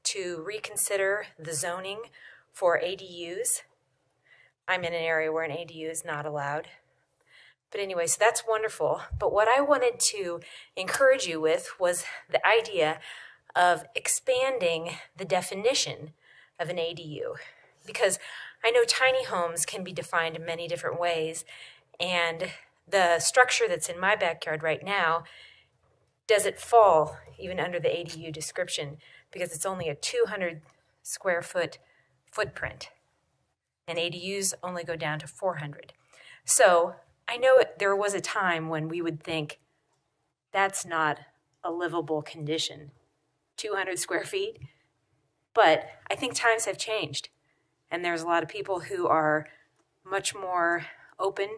to reconsider the zoning for ADUs. I'm in an area where an ADU is not allowed. But anyway, so that's wonderful. But what I wanted to encourage you with was the idea of expanding the definition of an ADU. Because I know tiny homes can be defined in many different ways, and the structure that's in my backyard right now doesn't fall even under the ADU description because it's only a 200 square foot footprint, and ADUs only go down to 400. So I know there was a time when we would think that's not a livable condition, 200 square feet. But I think times have changed, and there's a lot of people who are much more open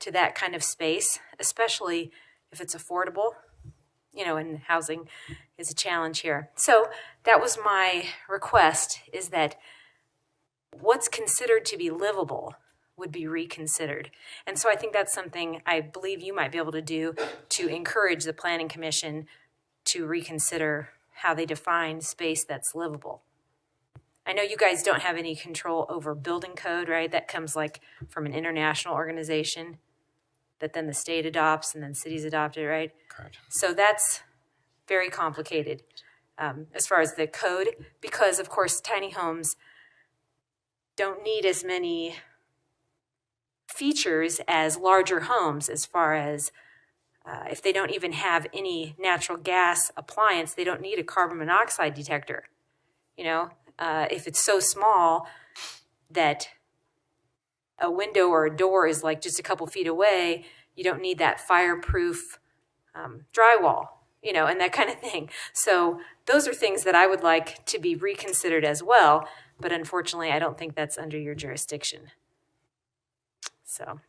to that kind of space, especially if it's affordable, and housing is a challenge here. So that was my request, is that what's considered to be livable would be reconsidered. And so I think that's something I believe you might be able to do to encourage the Planning Commission to reconsider how they define space that's livable. I know you guys don't have any control over building code, right? That comes like from an international organization that then the state adopts and then cities adopt it, right? Correct. So that's very complicated as far as the code, because of course tiny homes don't need as many features as larger homes as far as if they don't even have any natural gas appliance, they don't need a carbon monoxide detector. If it's so small that a window or a door is like just a couple feet away, you don't need that fireproof drywall, and that kind of thing. So those are things that I would like to be reconsidered as well, but unfortunately, I don't think that's under your jurisdiction. So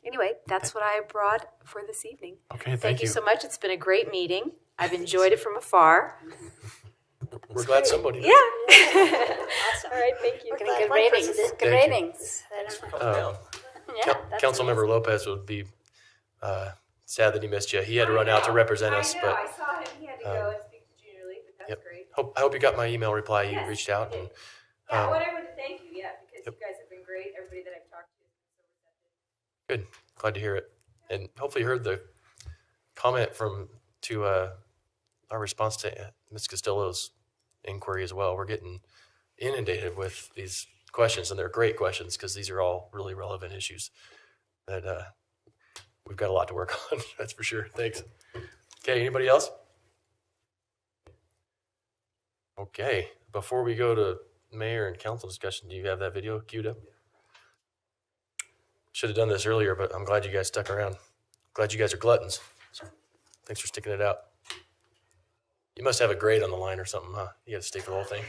anyway, that's what I brought for this evening. Okay, Thank you you. so much. It's been a great meeting. I've enjoyed it from afar. We're glad somebody Yeah. did. Awesome. All right, thank you. Good ratings. Good Thank you. ratings. Councilmember Lopez would be sad that he missed you. He had to run out to represent us, but I saw him. He had to go and speak to Junior Lee, but that's great. I hope you got my email reply. You reached out. And, Yeah, what I would thank you, because you guys have been great. Everybody that I've talked to has been so receptive. Good. Glad to hear it. And hopefully you heard the comment to our response to Ms. Castillo's inquiry as well. We're getting inundated with these questions, and they're great questions because these are all really relevant issues that we've got a lot to work on. That's for sure. Thanks. Okay, anybody else? Okay, before we go to mayor and council discussion, do you have that video queued up? Should have done this earlier, but I'm glad you guys stuck around. Glad you guys are gluttons. So thanks for sticking it out. You must have a grade on the line or something, huh? You got to stay for the whole thing.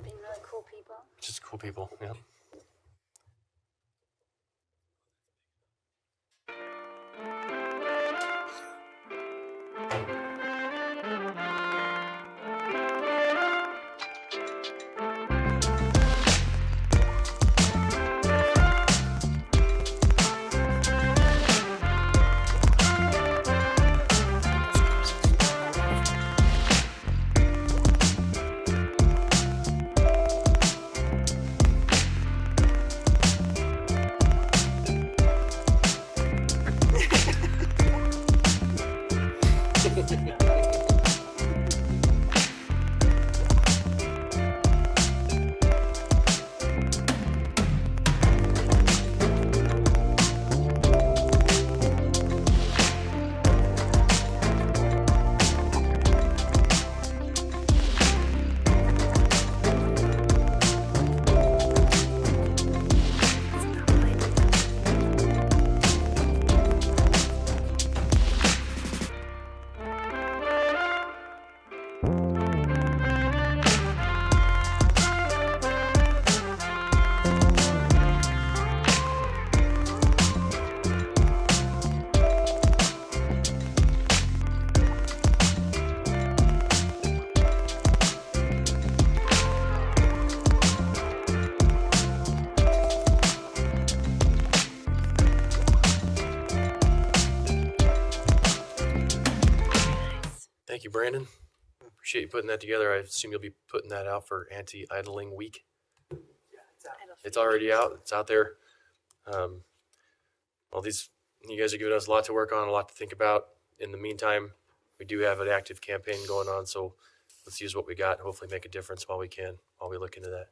Being really cool people. Just cool people, yeah. Thank you, Brandon. Appreciate you putting that together. I assume you'll be putting that out for Anti-Idling Week. It's already out. It's out there. Well, you guys are giving us a lot to work on, a lot to think about. In the meantime, we do have an active campaign going on, so let's use what we got and hopefully make a difference while we can, while we look into that.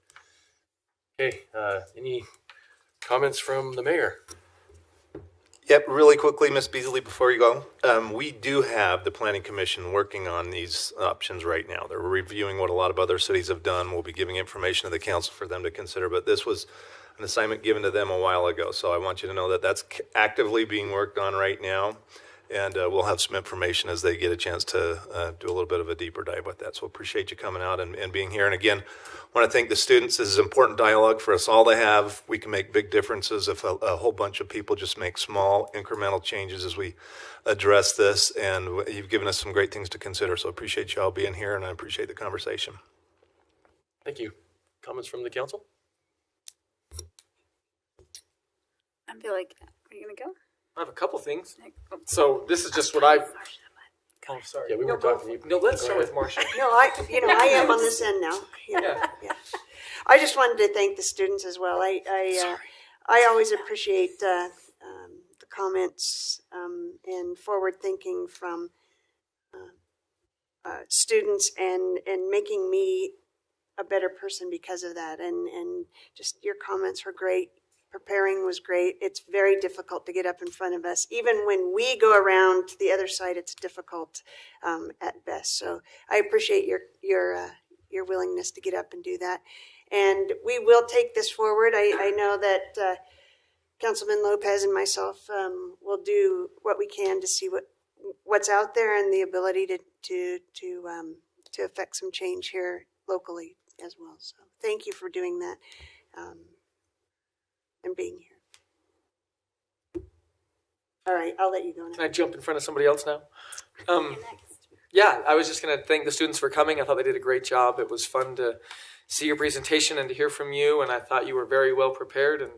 Okay, any comments from the mayor? Yep, really quickly, Ms. Beasley, before you go, we do have the Planning Commission working on these options right now. They're reviewing what a lot of other cities have done. We'll be giving information to the council for them to consider, but this was an assignment given to them a while ago. So I want you to know that that's actively being worked on right now, and we'll have some information as they get a chance to do a little bit of a deeper dive with that. So appreciate you coming out and being here. And again, I want to thank the students. This is important dialogue for us all to have. We can make big differences if a whole bunch of people just make small incremental changes as we address this. And you've given us some great things to consider. So appreciate you all being here, and I appreciate the conversation. Thank you. Comments from the council? I feel like, are you going to go? I have a couple things. So this is just what I've. Oh, sorry. Yeah, we were talking to you. No, let's start with Marcia. No, I am on this end now. Yeah. I just wanted to thank the students as well. I always appreciate the comments and forward thinking from students and making me a better person because of that. And just your comments were great. Preparing was great. It's very difficult to get up in front of us. Even when we go around to the other side, it's difficult at best. So I appreciate your willingness to get up and do that. And we will take this forward. I know that Councilman Lopez and myself will do what we can to see what's out there and the ability to affect some change here locally as well. So thank you for doing that. And being here. All right, I'll let you go now. Can I jump in front of somebody else now? Yeah, I was just going to thank the students for coming. I thought they did a great job. It was fun to see your presentation and to hear from you, and I thought you were very well prepared,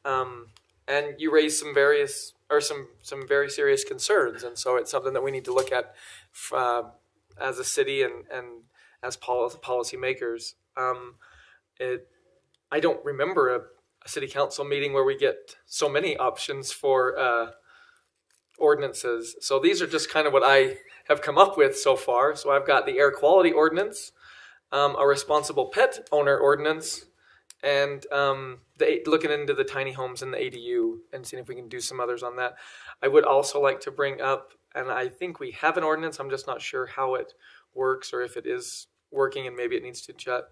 and you raised some very serious concerns, and so it's something that we need to look at as a city and as policy makers. I don't remember a city council meeting where we get so many options for ordinances. So these are just kind of what I have come up with so far. So I've got the air quality ordinance, a responsible pet owner ordinance, and looking into the tiny homes and the ADU and seeing if we can do some others on that. I would also like to bring up, and I think we have an ordinance, I'm just not sure how it works or if it is working and maybe it needs to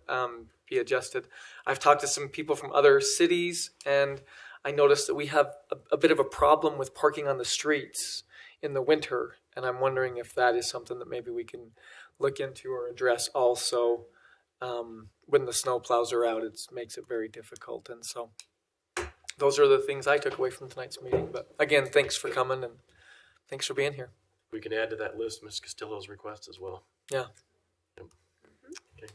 be adjusted. I've talked to some people from other cities, and I noticed that we have a bit of a problem with parking on the streets in the winter, and I'm wondering if that is something that maybe we can look into or address also. When the snow plows are out, it makes it very difficult. And so those are the things I took away from tonight's meeting. But again, thanks for coming and thanks for being here. We can add to that list Ms. Castillo's request as well. Yeah. Yep. Okay.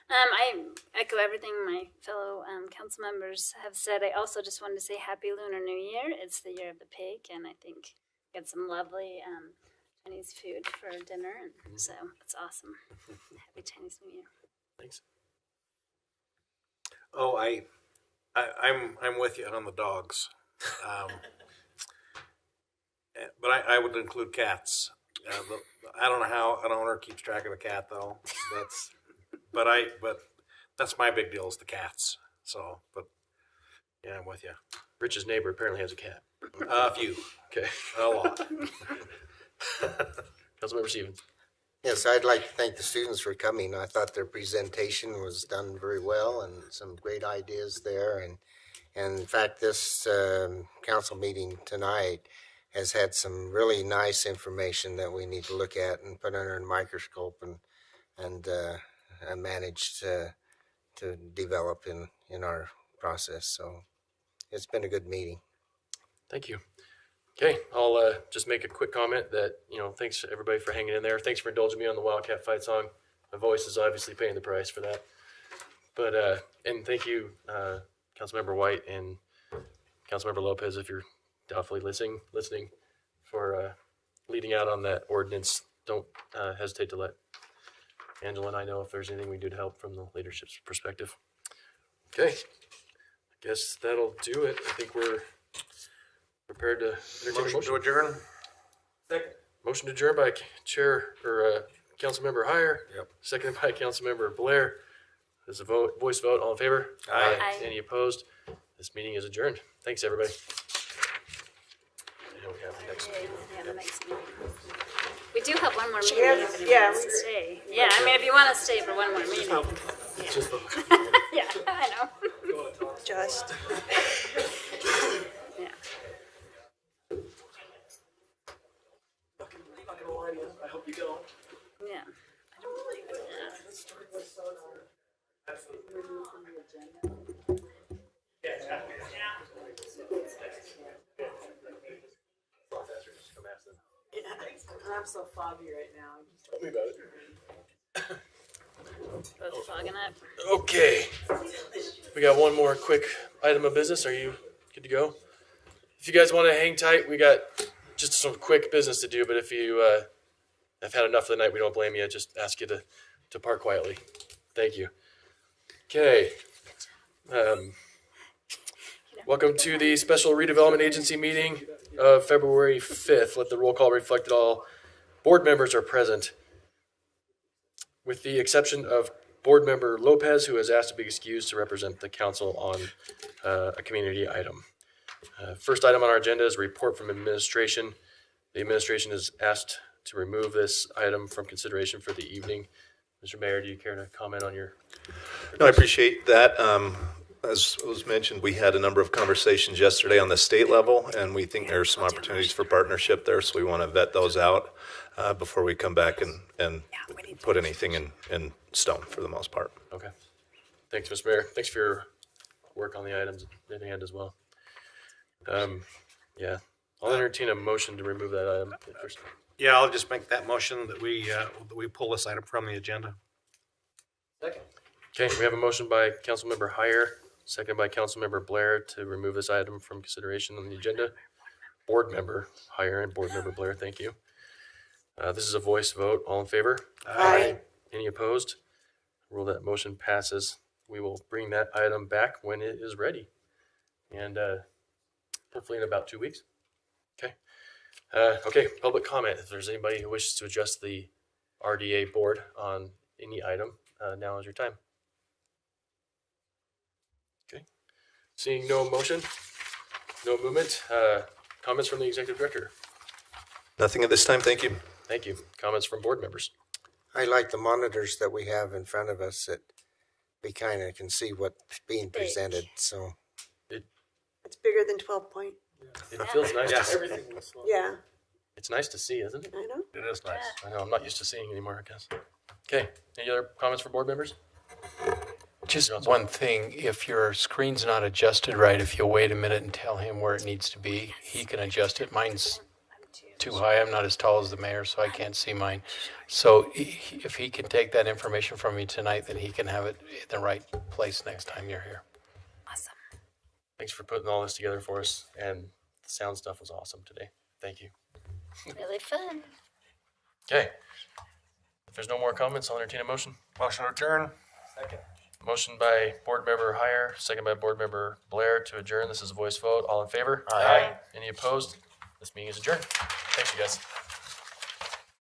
I echo everything my fellow council members have said. I also just wanted to say Happy Lunar New Year. It's the year of the pig, and I think we had some lovely Chinese food for dinner, and so it's awesome. Happy Chinese New Year. Thanks. Oh, I'm with you on the dogs, but I would include cats. I don't know how an owner keeps track of a cat though. But that's my big deal is the cats. So, but yeah, I'm with you. Rich's neighbor apparently has a cat. A few. Okay. A lot. Councilmember Stevens. Yes, I'd like to thank the students for coming. I thought their presentation was done very well and some great ideas there. And in fact, this council meeting tonight has had some really nice information that we need to look at and put under a microscope and manage to develop in our process. So it's been a good meeting. Thank you. Okay, I'll just make a quick comment that, thanks to everybody for hanging in there. Thanks for indulging me on the Wildcat Fight song. My voice is obviously paying the price for that. But, and thank you, Councilmember White and Councilmember Lopez, if you're doubtfully listening for leading out on that ordinance. Don't hesitate to let Angela and I know if there's anything we do to help from the leadership's perspective. Okay, I guess that'll do it. I think we're prepared to entertain a Motion to adjourn. Second. Motion to adjourn by Councilmember Heyer. Yep. Seconded by Councilmember Blair. There's a voice vote. All in favor? Aye. Aye. Any opposed? This meeting is adjourned. Thanks, everybody. I know we have the next meeting. Yeah, the next meeting. We do have one more meeting. Yeah, if anyone yeah, wants to stay. Yeah, I mean, if you want to stay for one more meeting. Yeah, I know. Just. Yeah. I hope you go. Yeah. I'm so foggy right now. Tell me about it. Both fogging up. Okay. We got one more quick item of business. Are you good to go? If you guys want to hang tight, we got just some quick business to do, but if you have had enough for the night, we don't blame you. Just ask you to park quietly. Thank you. Okay. Welcome to the Special Redevelopment Agency meeting of February 5th. Let the roll call reflect that all board members are present, with the exception of Board Member Lopez, who has asked to be excused to represent the council on a community item. First item on our agenda is a report from administration. The administration is asked to remove this item from consideration for the evening. Mr. Mayor, do you care to comment on your? No, I appreciate that. As was mentioned, we had a number of conversations yesterday on the state level, and we think there's some opportunities for partnership there, so we want to vet those out before we come back and put anything in stone for the most part. Okay. Thanks, Mr. Mayor. Thanks for your work on the items at the end as well. Yeah, I'll entertain a motion to remove that item first. Yeah, I'll just make that motion that we pull this item from the agenda. Second. Okay, we have a motion by Councilmember Heyer, second by Councilmember Blair to remove this item from consideration on the agenda. Board Member Heyer and Board Member Blair, thank you. This is a voice vote. All in favor? Aye. Any opposed? Rule that motion passes. We will bring that item back when it is ready, and hopefully in about 2 weeks. Okay. Okay, public comment. If there's anybody who wishes to address the RDA board on any item, now is your time. Okay. Seeing no motion, no movement, comments from the executive director. Nothing at this time, thank you. Thank you. Comments from board members. I like the monitors that we have in front of us that we kind of can see what's being presented. So It's bigger than 12 point. It feels nice. Yeah, to see. everything was slow. Yeah, It's nice to see, isn't it? I know. It is nice. I know. I'm not used to seeing anymore, I guess. Okay. Any other comments from board members? Just one thing, if your screen's not adjusted right, if you'll wait a minute and tell him where it needs to be, he can adjust it. Mine's too high. I'm not as tall as the mayor, so I can't see mine. So if he can take that information from me tonight, then he can have it in the right place next time you're here. Awesome. Thanks for putting all this together for us. And the sound stuff was awesome today. Thank you. Really fun. Okay. If there's no more comments, I'll entertain a motion. Motion to adjourn. Second. Motion by board member Heyer, second by board member Blair to adjourn. This is a voice vote. All in favor? Aye. Any opposed? This meeting is adjourned. Thanks, you guys.